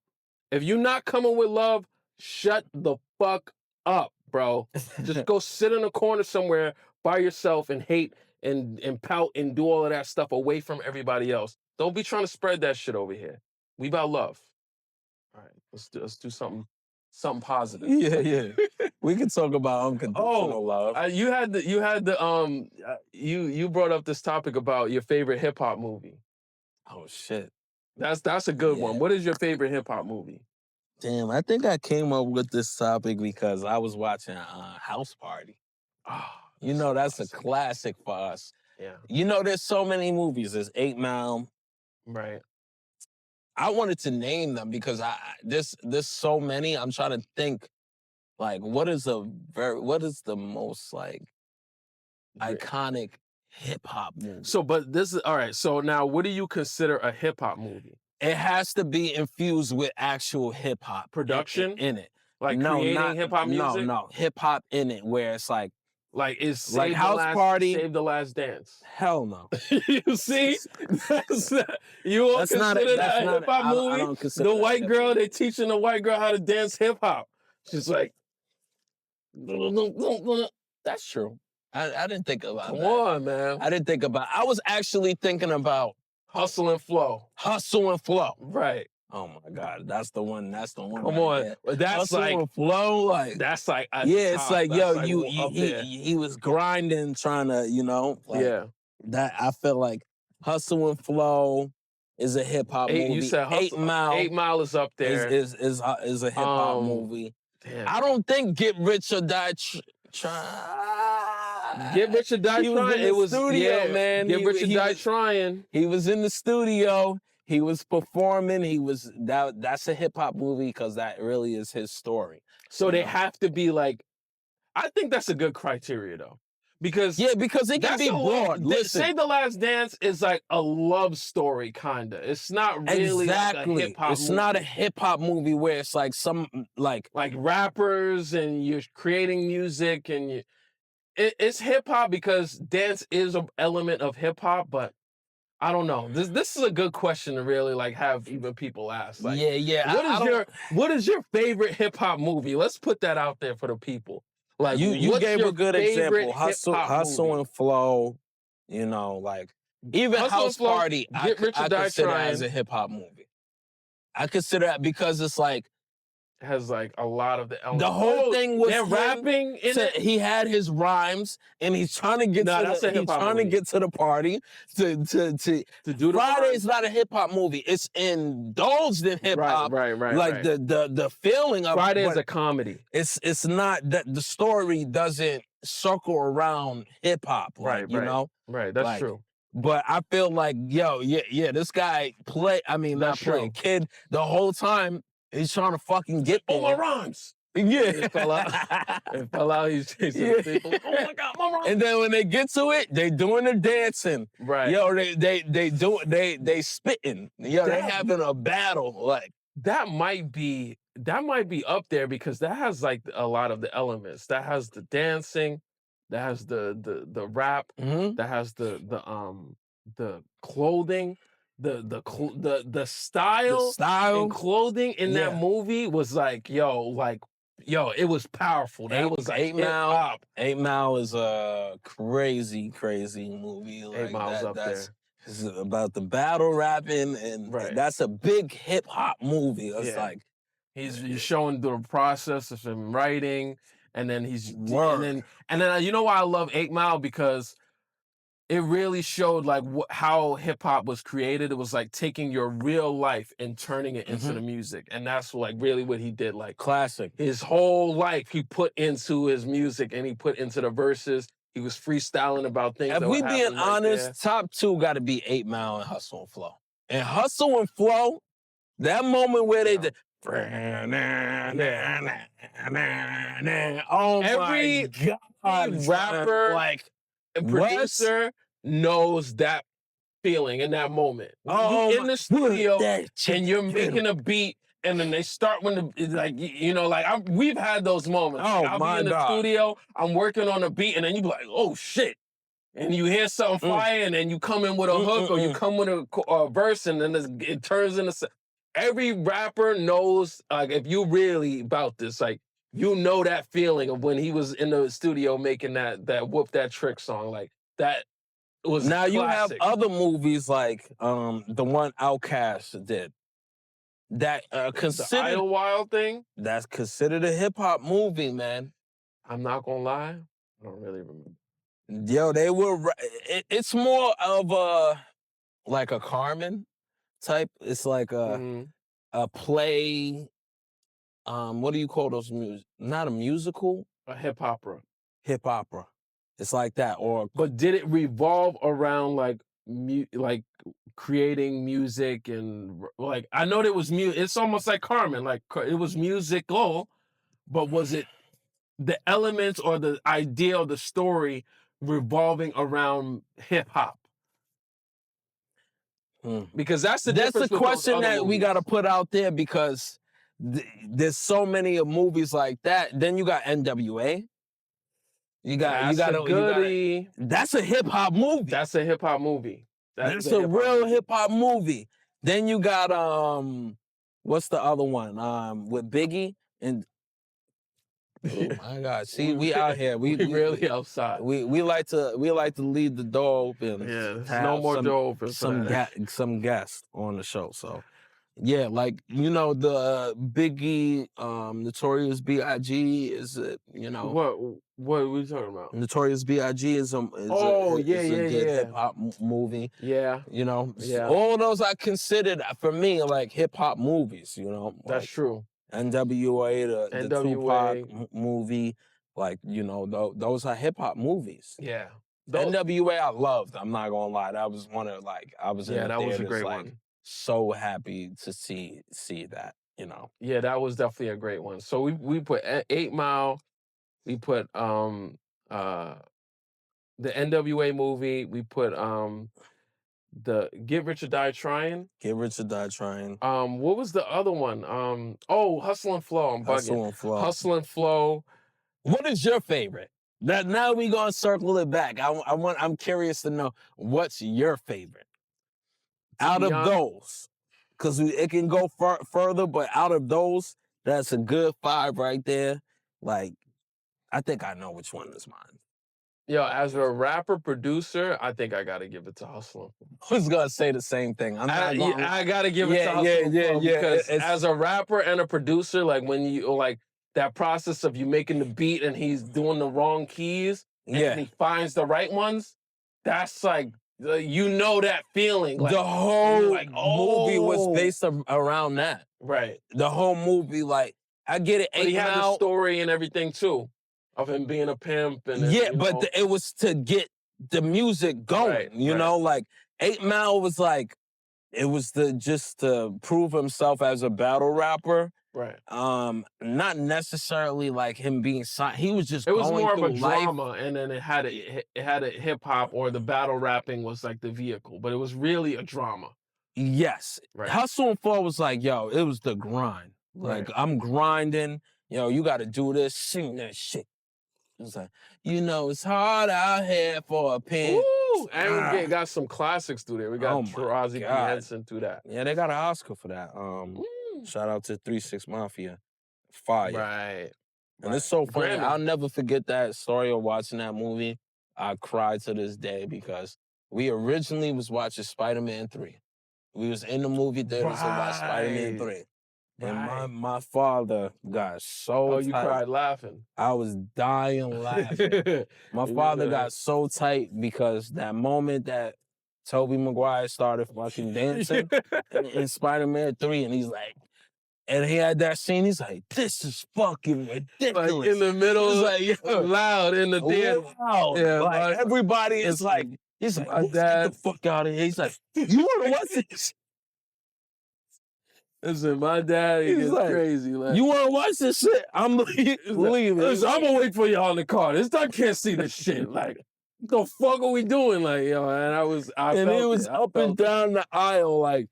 If you're not coming with love, shut the fuck up, bro. Just go sit in a corner somewhere by yourself and hate and pout and do all of that stuff away from everybody else. Don't be trying to spread that shit over here. We about love. All right, let's do something positive. Yeah. We can talk about unconditional love. You brought up this topic about your favorite hip hop movie. Oh shit. That's a good one. What is your favorite hip hop movie? Damn, I think I came up with this topic because I was watching House Party. Oh, you know, that's a classic for us. Yeah. You know, there's so many movies. There's 8 Mile. Right. I wanted to name them because there's so many. I'm trying to think, like, what is the most like iconic hip hop movie? So, but this is all right. So now, what do you consider a hip hop movie? It has to be infused with actual hip hop production in it. Like creating hip hop music? No, hip hop in it, where it's like is like House Party, Save the Last Dance. Hell no. You see, you all consider that a hip hop movie? I don't consider the white girl. They teaching the white girl how to dance hip hop. She's like, that's true. I didn't think about Come that. on, man. I didn't think about. I was actually thinking about Hustle and Flow. Hustle and Flow. Right. Oh my God, that's the one. Come on, but that's Hustle like and Flow. Like that's like it's like he was grinding, trying to that I feel like Hustle and Flow is a hip hop movie. You said 8 Mile. 8 Mile is up there. Is a hip hop movie. Damn. I don't think Get Rich or Die Get Rich or Die Trying. It was studio, man. Get Rich or Die Trying. He was in the studio. He was performing. That's a hip hop movie because that really is his story. So they have to be like, I think that's a good criteria though. Because it can be broad. Listen, Say the Last Dance is like a love story, kinda. It's not really like a hip hop. It's not a hip hop movie where it's like like rappers and you're creating music and it's hip hop because dance is an element of hip hop, but I don't know. This is a good question to really like have even people ask. Like, what is your favorite hip hop movie? Let's put that out there for the people. Like you gave a good example. Hustle and Flow, you know, like even House Party, I consider as a hip hop movie. I consider that because it's like has like a lot of the elements. The whole thing was rapping in it. He had his rhymes and he's trying to get to get to the party to do the Friday's not a hip hop movie. It's indulged in hip hop. Right. Like the feeling of Friday is a comedy. It's not that the story doesn't circle around hip hop. Like, you know? Right, that's true. But I feel like, this guy Kid, the whole time, he's trying to fucking get all my rhymes. Yeah. It fell out. He's chasing the people. Oh my God, my rhymes. And then when they get to it, they doing the dancing. Right. Yo, they spitting. Yo, they having a battle. Like that might be up there because that has like a lot of the elements. That has the dancing, that has the rap, that has the clothing. The style and clothing in that movie was like, it was powerful. That was like 8 Mile. 8 Mile is a crazy movie. Like 8 Mile's up there. It's about the battle rapping, and that's a big hip hop movie. It's like he's showing the process of him writing, and then and then you know why I love 8 Mile, because it really showed like how hip hop was created. It was like taking your real life and turning it into the music, and that's like really what he did. Like classic. His whole life he put into his music, and he put into the verses. He was freestyling about things. If we being honest, top two got to be 8 Mile and Hustle and Flow. And Hustle and Flow, that moment where they did. Oh every God, rapper, like producer knows that feeling in that moment. You're in the studio and you're making a beat, and then they start when we've had those moments. I'll be in the studio, I'm working on a beat, and then you be like, oh shit. And you hear something fire, and then you come in with a hook, or you come with a verse, and then it turns into. Every rapper knows, like, if you really about this, like, you know that feeling of when he was in the studio making that Whoop That Trick song. Like, that was now classic. You have other movies like the one Outkast did. That considered the Idlewild thing? That's considered a hip-hop movie, man. I'm not gonna lie. I don't really remember. Yo, they were... It's more of a Carmen type. It's like a play... what do you call those music? Not a musical? A hip opera. Hip opera. It's like that. But did it revolve around like creating music and like I know there was music. It's almost like Carmen. Like it was musical, but was it the elements or the idea of the story revolving around hip hop? Because that's the question that we got to put out there, because there's so many movies like that. Then you got NWA. That's a hip hop movie. That's a hip hop movie. That's a real hip hop movie. Then you got what's the other one? With Biggie and oh my God! See, we out here. We really outside. We like to leave the door open. Yeah, there's no more door open. Some guests on the show. So yeah, like the Biggie, Notorious B.I.G. is What are we talking about? Notorious B.I.G. is a good hip hop movie. Yeah. All those I considered for me like hip hop movies. That's true. NWA, the Tupac movie. Like, you know, those are hip hop movies. Yeah. NWA I loved. I'm not gonna lie. That was one of I was in the that was a theaters, great one. So happy to see that, you know. Yeah, that was definitely a great one. So we put 8 Mile, we put the NWA movie, we put the Get Rich or Die Trying. Get Rich or Die Trying. What was the other one? Hustle and Flow. I'm bugging. Hustle and Flow. Hustle and Flow. What is your favorite? Now we gonna circle it back. I'm curious to know what's your favorite out of those, because it can go further. But out of those, that's a good 5 right there. Like, I think I know which one is mine. Yo, as a rapper producer, I think I gotta give it to Hustle. I was gonna say the same thing. I gotta give it to Hustle. Yeah. Because as a rapper and a producer, like when you like that process of you making the beat and he's doing the wrong keys and he finds the right ones, that's like, you know, that feeling. Like, the whole movie was based around that. Right. The whole movie, like, I get it. But he had the story and everything too, of him being a pimp. And but it was to get the music going, you know? Like, 8 Mile was like, it was just to prove himself as a battle rapper. Right. Not necessarily like him being signed. He was just it was going more of a life. drama, and then it had a hip hop, or the battle rapping was like the vehicle, but it was really a drama. Yes. Right. Hustle and Flow was like, yo, it was the grind. Like, I'm grinding. Yo, you got to do this, sing that shit. It's like, you know, it's hard out here for a pimp. Ooh, and we got some classics through there. We got Tarazi P. Henson through that. Yeah, they got an Oscar for that. Shout out to 3 6 Mafia. Fire. Right. And it's so funny. I'll never forget that story of watching that movie. I cried to this day because we originally was watching Spider-Man 3. We was in the movie theaters to watch Spider-Man 3. And my father got so tight. You cried laughing. I was dying laughing. My father got so tight because that moment that Tobey Maguire started fucking dancing in Spider-Man 3, and he's like, and he had that scene, he's like, this is fucking ridiculous. Like in the middle, like, loud in the theater. Wow. Yeah, like, everybody is like, he's like, get the fuck out of here. He's like, you want to watch this? Listen, my dad is like, crazy. Like, you want to watch this shit? I'm leaving. Listen, I'm gonna wait for y'all in the car. I can't see this shit. Like, what the fuck are we doing? Like, yo, and he was up and down the aisle, like,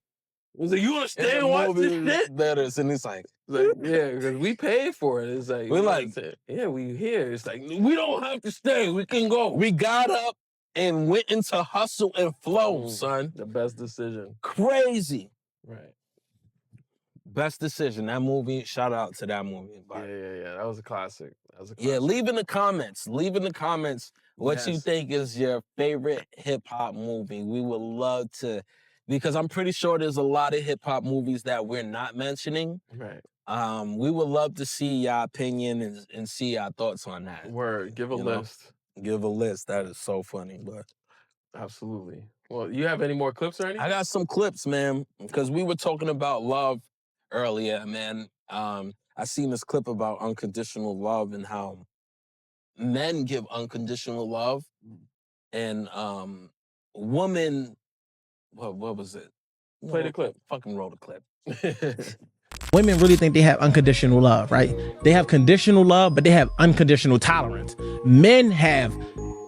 was like, you want to stay and watch this shit? Letters, and it's like, yeah, because we paid for it. It's like, we're like, yeah, we here. It's like, we don't have to stay. We can go. We got up and went into Hustle and Flow, son. The best decision. Crazy. Right. Best decision. That movie, shout out to that movie. Yeah. That was a classic. Yeah, leave in the comments. Leave in the comments what you think is your favorite hip-hop movie. We would love to, because I'm pretty sure there's a lot of hip-hop movies that we're not mentioning. Right. We would love to see your opinion and see your thoughts on that. Word. Give a list. Give a list. That is so funny, but absolutely. Well, you have any more clips or anything? I got some clips, man, because we were talking about love earlier, man. I seen this clip about unconditional love and how men give unconditional love, and women. What was it? Play the clip. Fucking roll the clip. Women really think they have unconditional love, right? They have conditional love, but they have unconditional tolerance. Men have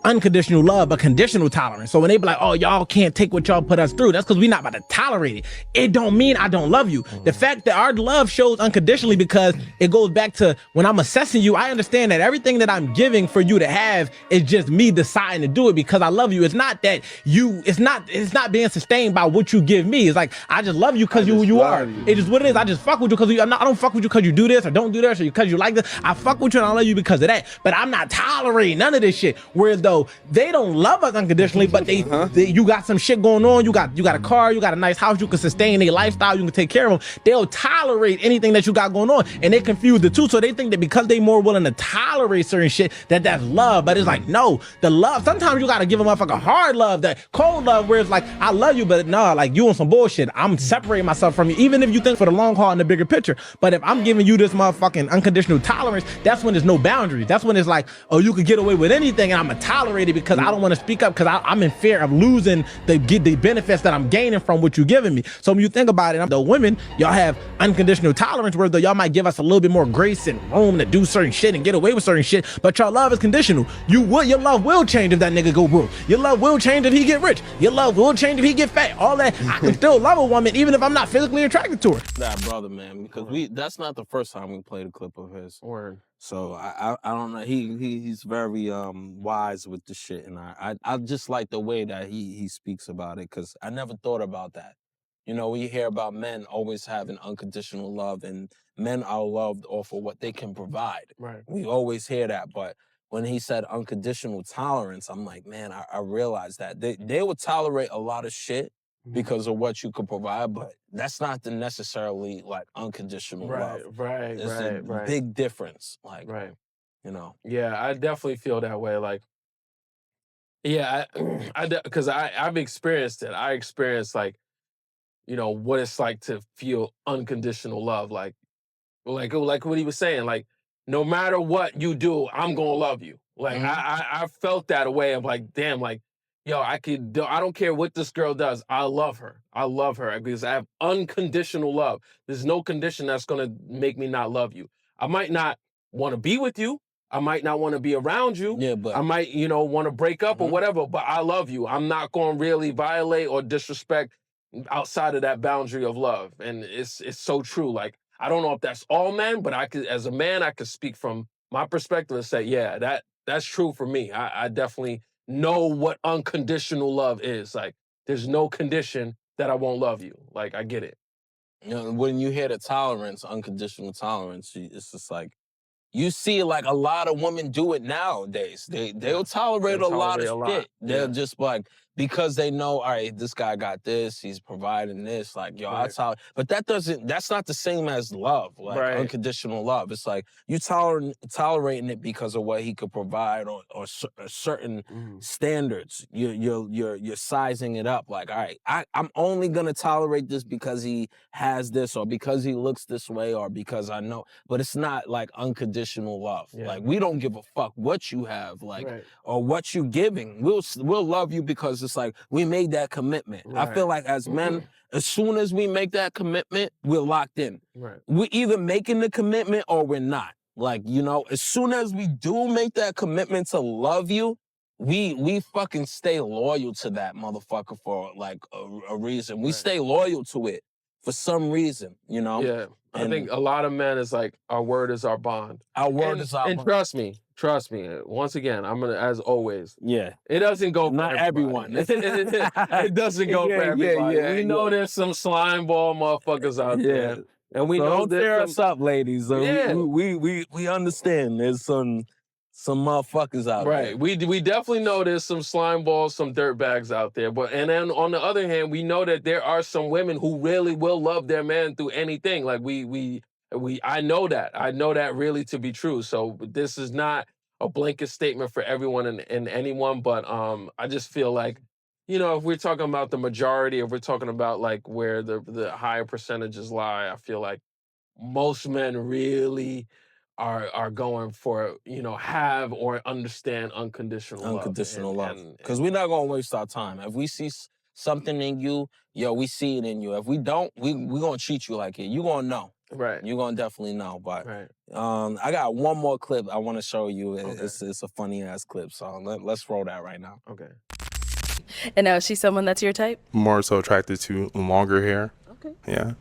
unconditional love, but conditional tolerance. So when they be like, oh, y'all can't take what y'all put us through, that's because we're not about to tolerate it. It don't mean I don't love you. The fact that our love shows unconditionally because it goes back to when I'm assessing you, I understand that everything that I'm giving for you to have is just me deciding to do it because I love you. It's not that it's not being sustained by what you give me. It's like, I just love you because you are. It is what it is. I just fuck with you because I don't fuck with you because you do this or don't do this or because you like this. I fuck with you and I love you because of that. But I'm not tolerating none of this shit. Whereas though So they don't love us unconditionally, but they you got some shit going on. You got a car, you got a nice house, you can sustain their lifestyle, you can take care of them. They'll tolerate anything that you got going on, and they confuse the two. So they think that because they more willing to tolerate certain shit, that's love. But it's like, no, the love. Sometimes you gotta give a motherfucker hard love, that cold love, where it's like, I love you, but no, like you on some bullshit. I'm separating myself from you, even if you think for the long haul in the bigger picture. But if I'm giving you this motherfucking unconditional tolerance, that's when there's no boundaries. That's when it's like, oh, you could get away with anything, and I'm gonna tolerate it because I don't want to speak up because I'm in fear of losing the benefits that I'm gaining from what you're giving me. So when you think about it, the women, y'all have unconditional tolerance, where y'all might give us a little bit more grace and room to do certain shit and get away with certain shit, but your love is conditional. Your love will change if that nigga go broke. Your love will change if he get rich. Your love will change if he get fat. All that. I can still love a woman even if I'm not physically attracted to her. That brother, man, because that's not the first time we played a clip of his. Word. So I don't know. He's very wise with the shit, and I just like the way that he speaks about it, because I never thought about that. You know, we hear about men always having unconditional love, and men are loved off of what they can provide. Right. We always hear that, but when he said unconditional tolerance, I'm like, man, I realized that they would tolerate a lot of shit because of what you could provide, but that's not the necessarily like unconditional love. Right. It's a big difference. Like, you know. Yeah, I definitely feel that way. Like, yeah, because I've experienced it. I experienced, like, you know, what it's like to feel unconditional love. Like what he was saying, like, no matter what you do, I'm gonna love you. Like, I felt that way of like, damn, like, yo, I don't care what this girl does. I love her. I love her because I have unconditional love. There's no condition that's gonna make me not love you. I might not want to be with you. I might not want to be around you. Yeah, but I might, want to break up or whatever, but I love you. I'm not gonna really violate or disrespect outside of that boundary of love. And it's so true. Like, I don't know if that's all men, but as a man, I could speak from my perspective and say, yeah, that's true for me. I definitely know what unconditional love is. Like, there's no condition that I won't love you. Like, I get it. You know, when you hear the tolerance, unconditional tolerance, it's just like, you see, like, a lot of women do it nowadays. They'll tolerate a lot of shit. They'll just like, because they know, all right, this guy got this, he's providing this, like, yo, I tolerate. But that's not the same as love, like unconditional love. It's like, you tolerating it because of what he could provide or certain standards. You're sizing it up. Like, all right, I'm only gonna tolerate this because he has this, or because he looks this way, or because I know. But it's not like unconditional love. Yeah. Like, we don't give a fuck what you have, like, or what you giving. We'll love you because it's like, we made that commitment. I feel like as men, as soon as we make that commitment, we're locked in. We're either making the commitment or we're not. Like, as soon as we do make that commitment to love you, we fucking stay loyal to that motherfucker for like a reason. We stay loyal to it for some reason, Yeah. I think a lot of men is like, our word is our bond. Our word is our bond. And trust me, once again, I'm gonna, as always, it doesn't go for not everyone. It doesn't go for everybody. We know there's some slime ball motherfuckers out there. And we know don't tear us up, ladies. We understand there's some motherfuckers out there. We definitely know there's some slime balls, some dirt bags out there. And then on the other hand, we know that there are some women who really will love their man through anything. Like, I know that. I know that really to be true. So this is not a blanket statement for everyone and anyone, but I just feel like, if we're talking about the majority, if we're talking about like where the higher percentages lie, I feel like most men really are going for, have or understand unconditional love. Because we're not going to waste our time. If we see something in you, we see it in you. If we don't, we're going to treat you like it. You're going to know. Right. You're going to definitely know. But I got one more clip I want to show you. It's a funny-ass clip, so let's roll that right now. Okay. And now, is she someone that's your type? More so attracted to longer hair. Okay. Yeah.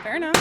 Fair enough.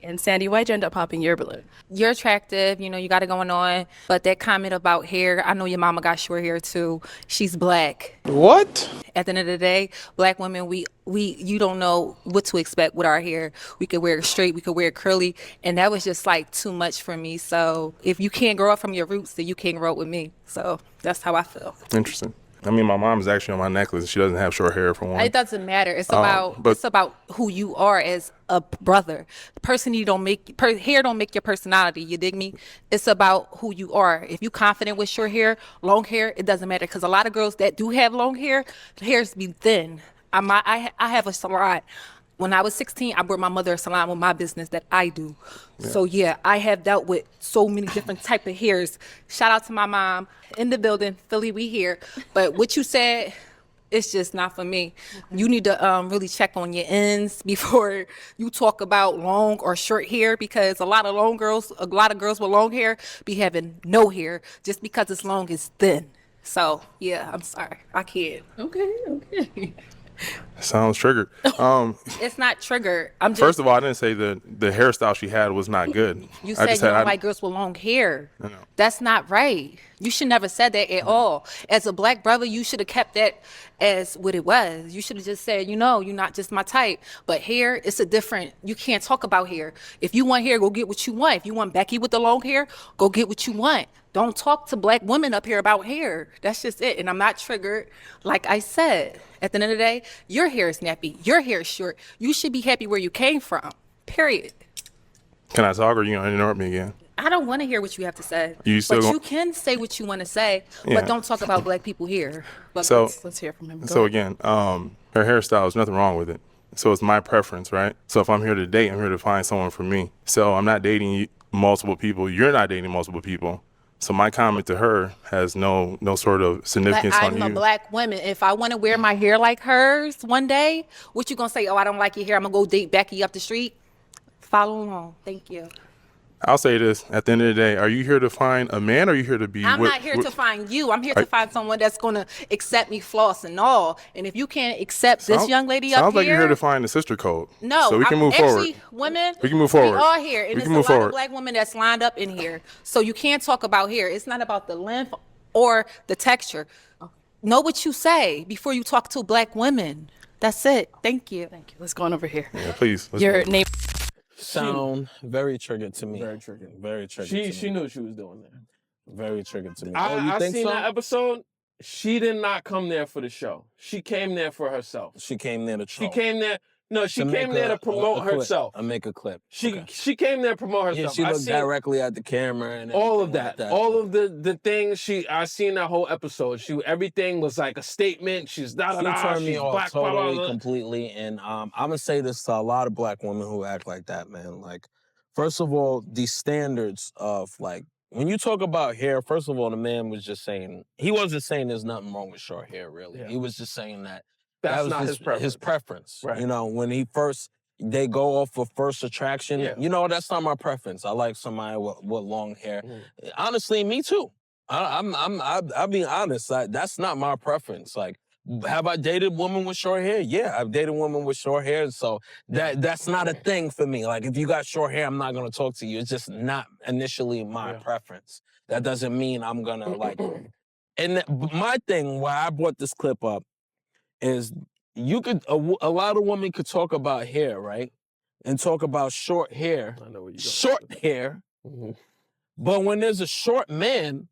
And Sandy, why'd you end up popping your balloon? You're attractive, you know, you got it going on. But that comment about hair, I know your mama got short hair too. She's black. What? At the end of the day, black women, you don't know what to expect with our hair. We could wear it straight, we could wear it curly, and that was just like too much for me. So if you can't grow up from your roots, then you can't grow up with me. So that's how I feel. Interesting. I mean, my mom's actually on my necklace. She doesn't have short hair for one. It doesn't matter. It's about who you are as a brother. Hair don't make your personality. You dig me? It's about who you are. If you confident with short hair, long hair, it doesn't matter. Because a lot of girls that do have long hair, the hairs be thin. I have a salon. When I was 16, I brought my mother a salon with my business that I do. Yeah. So yeah, I have dealt with so many different type of hairs. Shout out to my mom in the building, Philly, we here. But what you said, it's just not for me. You need to really check on your ends before you talk about long or short hair, because a lot of girls with long hair be having no hair just because it's long, it's thin. So yeah, I'm sorry, I can't. Okay. Sounds triggered. It's not triggered. First of all, I didn't say the hairstyle she had was not good. You said you don't like girls with long hair. No. That's not right. You should never said that at all. As a black brother, you should have kept that as what it was. You should have just said, you know, you're not just my type. But hair, it's a different, you can't talk about hair. If you want hair, go get what you want. If you want Becky with the long hair, go get what you want. Don't talk to black women up here about hair. That's just it. And I'm not triggered. Like I said, at the end of the day, your hair is nappy. Your hair is short. You should be happy where you came from. Period. Can I talk, or are you going to interrupt me again? I don't want to hear what you have to say. You can say what you want to say, but don't talk about black people here. But let's hear from him. So again, her hairstyle, there's nothing wrong with it. So it's my preference, right? So if I'm here to date, I'm here to find someone for me. So I'm not dating multiple people. You're not dating multiple people. So my comment to her has no sort of significance on you. I'm a black woman. If I want to wear my hair like hers one day, what you gonna say? Oh, I don't like your hair. I'm gonna go date Becky up the street. Follow along. Thank you. I'll say this. At the end of the day, are you here to find a man, or are you here to be I'm not here to find you. I'm here to find someone that's going to accept me, floss and all. And if you can't accept this young lady up here. Sounds like you're here to find the sister code. No. So we can move forward. Women, we can move forward. We are here. And there's a lot of black women that's lined up in here. So you can't talk about hair. It's not about the length or the texture. Know what you say before you talk to black women. That's it. Thank you. Let's go on over here. Yeah, please. Your name. Sound very triggered to me. Very triggered. Very triggered. She knew what she was doing there. Very triggered to me. I seen that episode. She did not come there for the show. She came there for herself. She came there to troll. She came there. No, she came there to promote herself. I'll make a clip. She came there to promote herself. Yeah, she looked directly at the camera and all of that. All of the things I seen that whole episode. Everything was like a statement. She's da da da. She turned me off black, totally, completely. And I'm gonna say this to a lot of black women who act like that, man. Like, first of all, these standards of like, when you talk about hair, first of all, the man was just saying, he wasn't saying there's nothing wrong with short hair, really. Yeah. He was just saying that was not his preference. Right. You know, when they go off of first attraction, you know, that's not my preference. I like somebody with long hair. Honestly, me too. I'll be honest. That's not my preference. Like, have I dated women with short hair? Yeah, I've dated women with short hair. So that's not a thing for me. Like, if you got short hair, I'm not going to talk to you. It's just not initially my preference. That doesn't mean I'm going to like it. And my thing, why I brought this clip up, is you could, a lot of women could talk about hair, right? And talk about short hair. I know what short hair. Mm-hmm. But when there's a short man,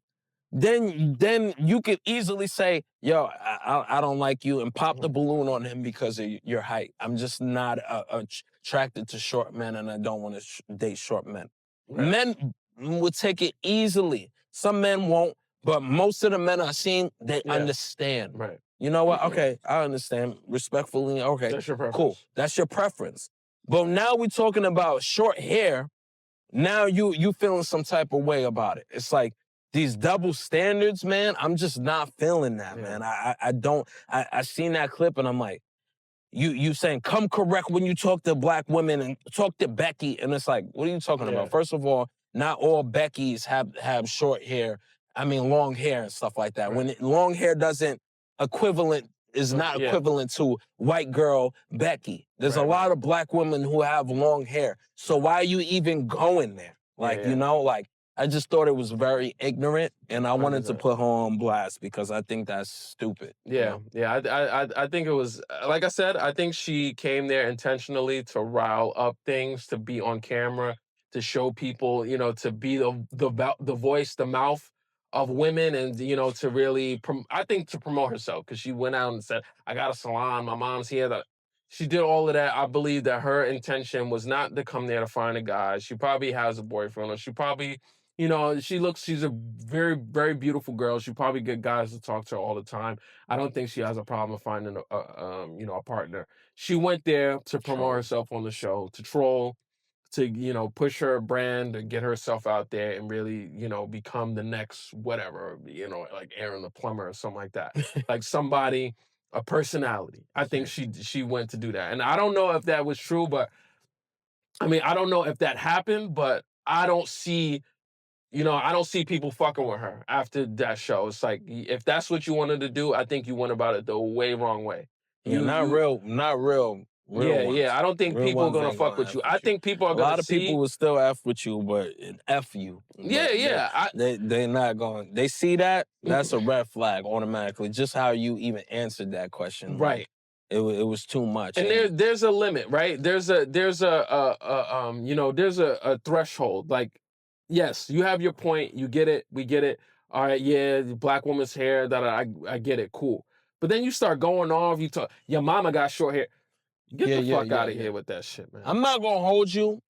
then you could easily say, yo, I don't like you, and pop the balloon on him because of your height. I'm just not attracted to short men, and I don't want to date short men. Right. Men would take it easily. Some men won't, but most of the men I've seen, they understand. Right. You know what? Okay, I understand. Respectfully, okay. That's your preference. Cool. That's your preference. But now we're talking about short hair. Now you feeling some type of way about it. It's like these double standards, man. I'm just not feeling that, man. I seen that clip and I'm like, you saying come correct when you talk to black women and talk to Becky. And it's like, what are you talking about? First of all, not all Beckys have short hair. I mean, long hair and stuff like that. Right. When long hair doesn't equivalent is not equivalent to white girl Becky. There's a lot of black women who have long hair. So why are you even going there? Like, you know, like, I just thought it was very ignorant, and I wanted to put her on blast because I think that's stupid. Yeah, I think it was, like I said, I think she came there intentionally to rile up things, to be on camera, to show people, you know, to be the voice, the mouth of women, and, you know, to really, I think to promote herself, because she went out and said, I got a salon, my mom's here. She did all of that. I believe that her intention was not to come there to find a guy. She probably has a boyfriend, or she probably, you know, she's a very, very beautiful girl. She probably get guys to talk to her all the time. I don't think she has a problem finding you know, a partner. She went there to promote herself on the show, to troll, to, you know, push her brand, to get herself out there and really, you know, become the next whatever, you know, like Aaron the plumber or something like that. Like somebody, a personality. I think she went to do that. And I don't know if that was true, but I mean, I don't know if that happened, but I don't see, you know, I don't see people fucking with her after that show. It's like, if that's what you wanted to do, I think you went about it the way wrong way. Yeah, not real ones. Yeah. I don't think Real people are ones gonna ain't fuck with you. I think people are gonna see. A lot of people will still F with you, but F you. Yeah. They're not going. They see that, that's a red flag automatically. Just how you even answered that question. Right. Like, it was too much. And there's a limit, right? There's a you know, there's a threshold. Like, yes, you have your point. You get it. We get it. All right, yeah, the black woman's hair. That I get it. Cool. But then you start going off. You talk. Your mama got short hair. Get the fuck out of here with that shit, man. I'm not gonna hold you.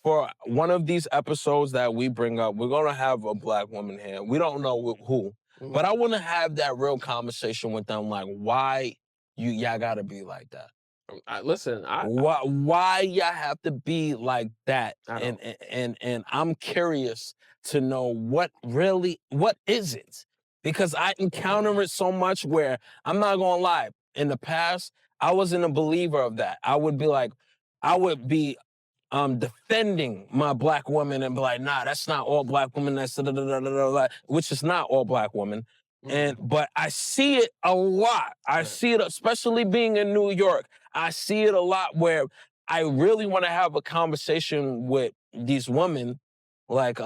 For one of these episodes that we bring up, we're gonna have a black woman here. We don't know who, but I want to have that real conversation with them. Like, why y'all gotta be like that? Why y'all have to be like that? And I'm curious to know what is it? Because I encounter it so much where, I'm not gonna lie, in the past, I wasn't a believer of that. I would be defending my black woman and be like, nah, that's not all black women, that's which is not all black women. But I see it a lot. I see it, especially being in New York. I see it a lot where I really want to have a conversation with these women, like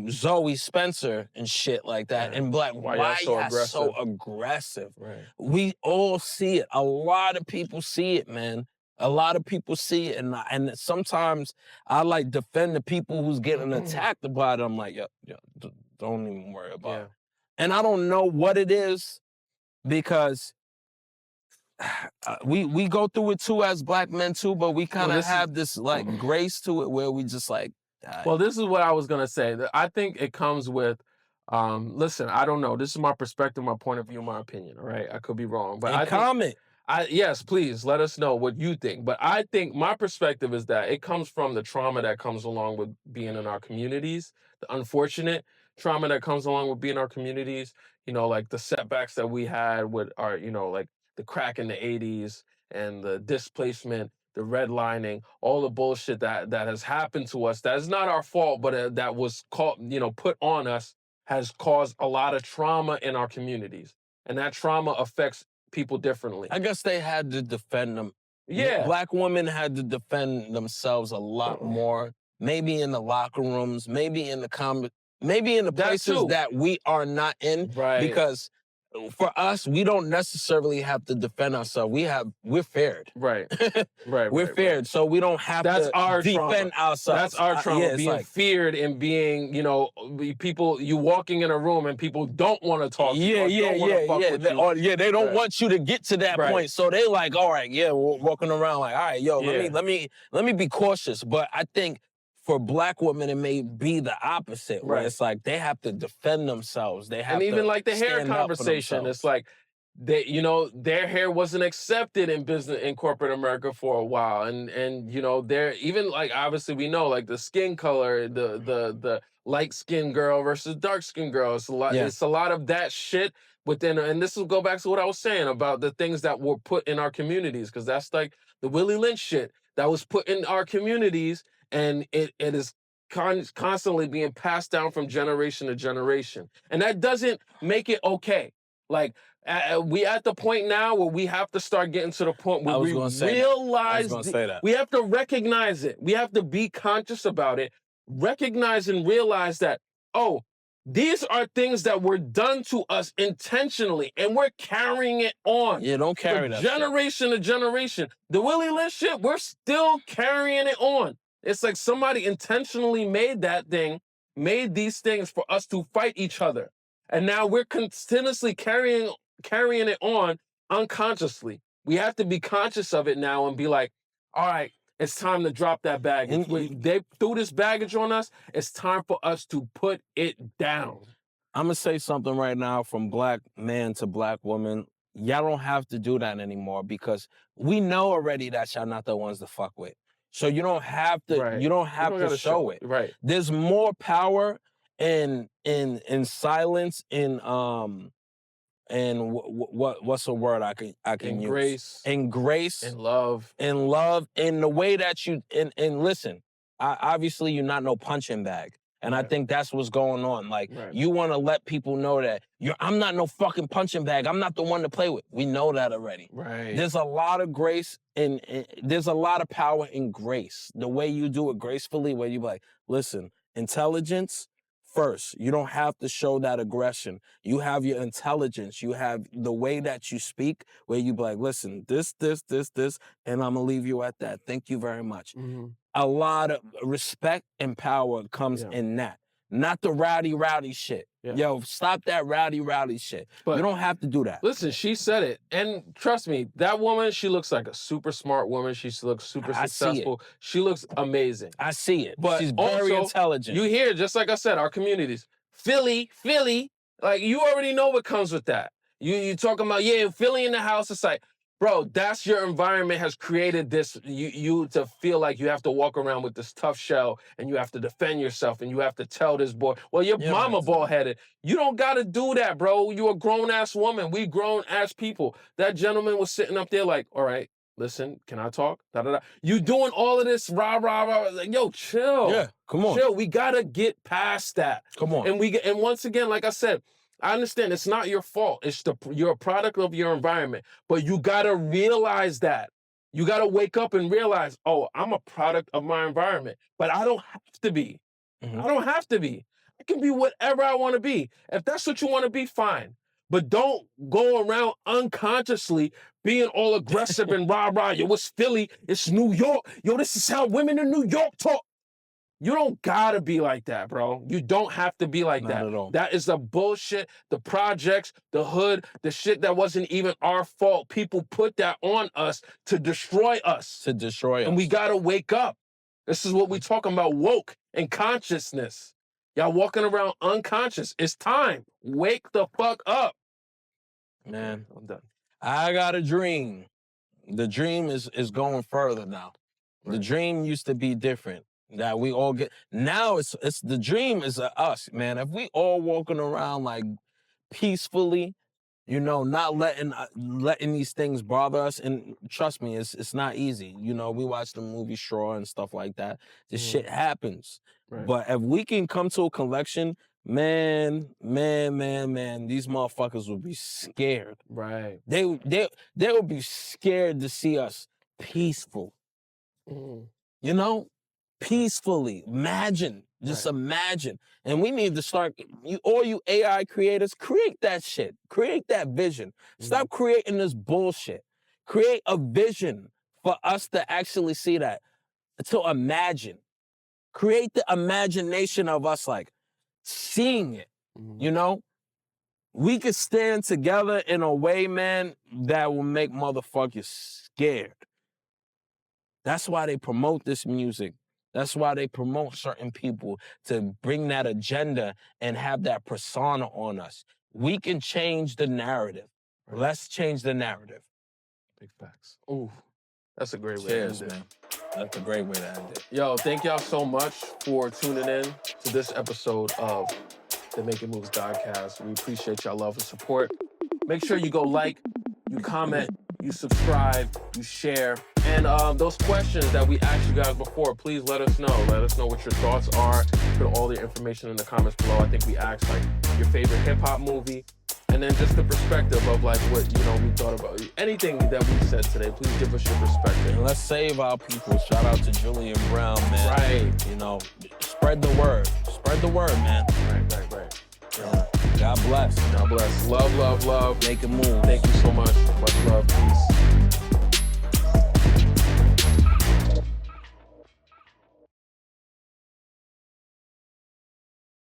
Zoe Spencer and shit like that, and be like, why y'all so aggressive? Right. We all see it. A lot of people see it, man. A lot of people see it, and sometimes I like defend the people who's getting attacked about it. I'm like, yo, don't even worry about it. And I don't know what it is, because we go through it too as black men too, but we kind of have this like grace to it where we just like. Well, this is what I was gonna say. I think it comes with, listen, I don't know. This is my perspective, my point of view, my opinion. All right, I could be wrong, but comment. Yes, please let us know what you think. But I think my perspective is that it comes from the trauma that comes along with being in our communities, the unfortunate trauma that comes along with being in our communities. You know, like the setbacks that we had with our, you know, like the crack in the 80s and the displacement, the redlining, all the bullshit that has happened to us. That is not our fault, but that was put on us, has caused a lot of trauma in our communities, and that trauma affects people differently. I guess they had to defend them. Yeah. Black women had to defend themselves a lot more. Maybe in the locker rooms, maybe in the places that we are not in. Right. Because for us, we don't necessarily have to defend ourselves. We're feared. Right. We're feared, so we don't have to defend ourselves. That's our trauma, being like, feared and being, people, you walking in a room and people don't want to talk to you. They don't want you to get to that point. So they like, all right, we're walking around like, all right, let me be cautious. But I think for black women, it may be the opposite, where it's like they have to defend themselves. They have and even to like the hair conversation, it's like their hair wasn't accepted in business in corporate America for a while, and they're even like, obviously we know like the skin color, the light skinned girl versus dark skinned girl. It's a lot. Yeah. It's a lot of that shit within, and this will go back to what I was saying about the things that were put in our communities, because that's like the Willie Lynch shit that was put in our communities. And it is constantly being passed down from generation to generation. And that doesn't make it okay. Like, we at the point now where we have to start getting to the point where we realize, we have to recognize it. We have to be conscious about it, recognize and realize that, oh, these are things that were done to us intentionally, and we're carrying it on. Yeah, don't carry that generation to generation. The Willie Lynch shit, we're still carrying it on. It's like somebody intentionally made that thing, made these things for us to fight each other. And now we're continuously carrying it on unconsciously. We have to be conscious of it now and be like, all right, it's time to drop that baggage. They threw this baggage on us. It's time for us to put it down. I'm going to say something right now from black man to black woman. Y'all don't have to do that anymore because we know already that y'all not the ones to fuck with. So you don't have to, you don't have to show it. Right. There's more power in silence, and what's a word I can use? Grace. In grace. In love. In love. In the way that you, and listen, obviously you're not no punching bag. And I think that's what's going on. Like, you want to let people know that I'm not no fucking punching bag. I'm not the one to play with. We know that already. Right. There's a lot of grace and there's a lot of power in grace. The way you do it gracefully, where you be like, listen, intelligence first. You don't have to show that aggression. You have your intelligence. You have the way that you speak, where you be like, listen, this, and I'm going to leave you at that. Thank you very much. Mm-hmm. A lot of respect and power comes in that. Not the rowdy shit. Yeah. Yo, stop that rowdy shit. But you don't have to do that. Listen, she said it. And trust me, that woman, she looks like a super smart woman. She looks super successful. She looks amazing. I see it. But she's very intelligent. You hear, just like I said, our communities. Philly, like you already know what comes with that. You talking about, Philly in the house. It's like, bro, that's your environment has created this, you to feel like you have to walk around with this tough shell and you have to defend yourself and you have to tell this boy, well, your mama bald-headed. You don't got to do that, bro. You're a grown-ass woman. We grown-ass people. That gentleman was sitting up there like, all right, listen, can I talk? Da-da-da. You doing all of this rah. Like, yo, chill. Yeah, come on. Chill. We got to get past that. Come on. And once again, like I said, I understand it's not your fault. You're a product of your environment. But you gotta realize that. You gotta wake up and realize, oh, I'm a product of my environment. But I don't have to be. Mm-hmm. I don't have to be. I can be whatever I want to be. If that's what you want to be, fine. But don't go around unconsciously being all aggressive and rah. Yo, it's Philly, it's New York. Yo, this is how women in New York talk. You don't gotta be like that, bro. You don't have to be like that. Not at all. That is the bullshit, the projects, the hood, the shit that wasn't even our fault. People put that on us to destroy us. And we gotta wake up. This is what we talking about, woke and consciousness. Y'all walking around unconscious. It's time. Wake the fuck up. Man, I'm done. I got a dream. The dream is going further now. Right. The dream used to be different. That we all get now. It's the dream is us, man. If we all walking around like peacefully, not letting these things bother us. And trust me, it's not easy. We watch the movie Straw and stuff like that. This shit happens. Right. But if we can come to a collection, man, these motherfuckers will be scared. Right. They will be scared to see us peaceful. Peacefully. Imagine. Just imagine. And we need to start, all you AI creators, create that shit. Create that vision. Stop creating this bullshit. Create a vision for us to actually see that. To imagine. Create the imagination of us like seeing it. We could stand together in a way, man, that will make motherfuckers scared. That's why they promote this music. That's why they promote certain people to bring that agenda and have that persona on us. We can change the narrative. Right. Let's change the narrative. Big facts. Ooh, that's a great way Cheers, to end it. Man. That's a great way to end it. Yo, thank y'all so much for tuning in to this episode of the Making Moves GODcast. We appreciate y'all love and support. Make sure you go like, you comment, you subscribe, you share. And those questions that we asked you guys before, please let us know. Let us know what your thoughts are. Put all the information in the comments below. I think we asked like your favorite hip-hop movie. And And then just the perspective of like what, you know, we thought about. Anything that we said today, please give us your perspective. And let's save our people. Shout out to Julian Brown, man. Right. You know, spread the word. Spread the word, man. Right. Yeah. God bless. God bless. Love. Making moves. Thank you so much. Much love. Peace.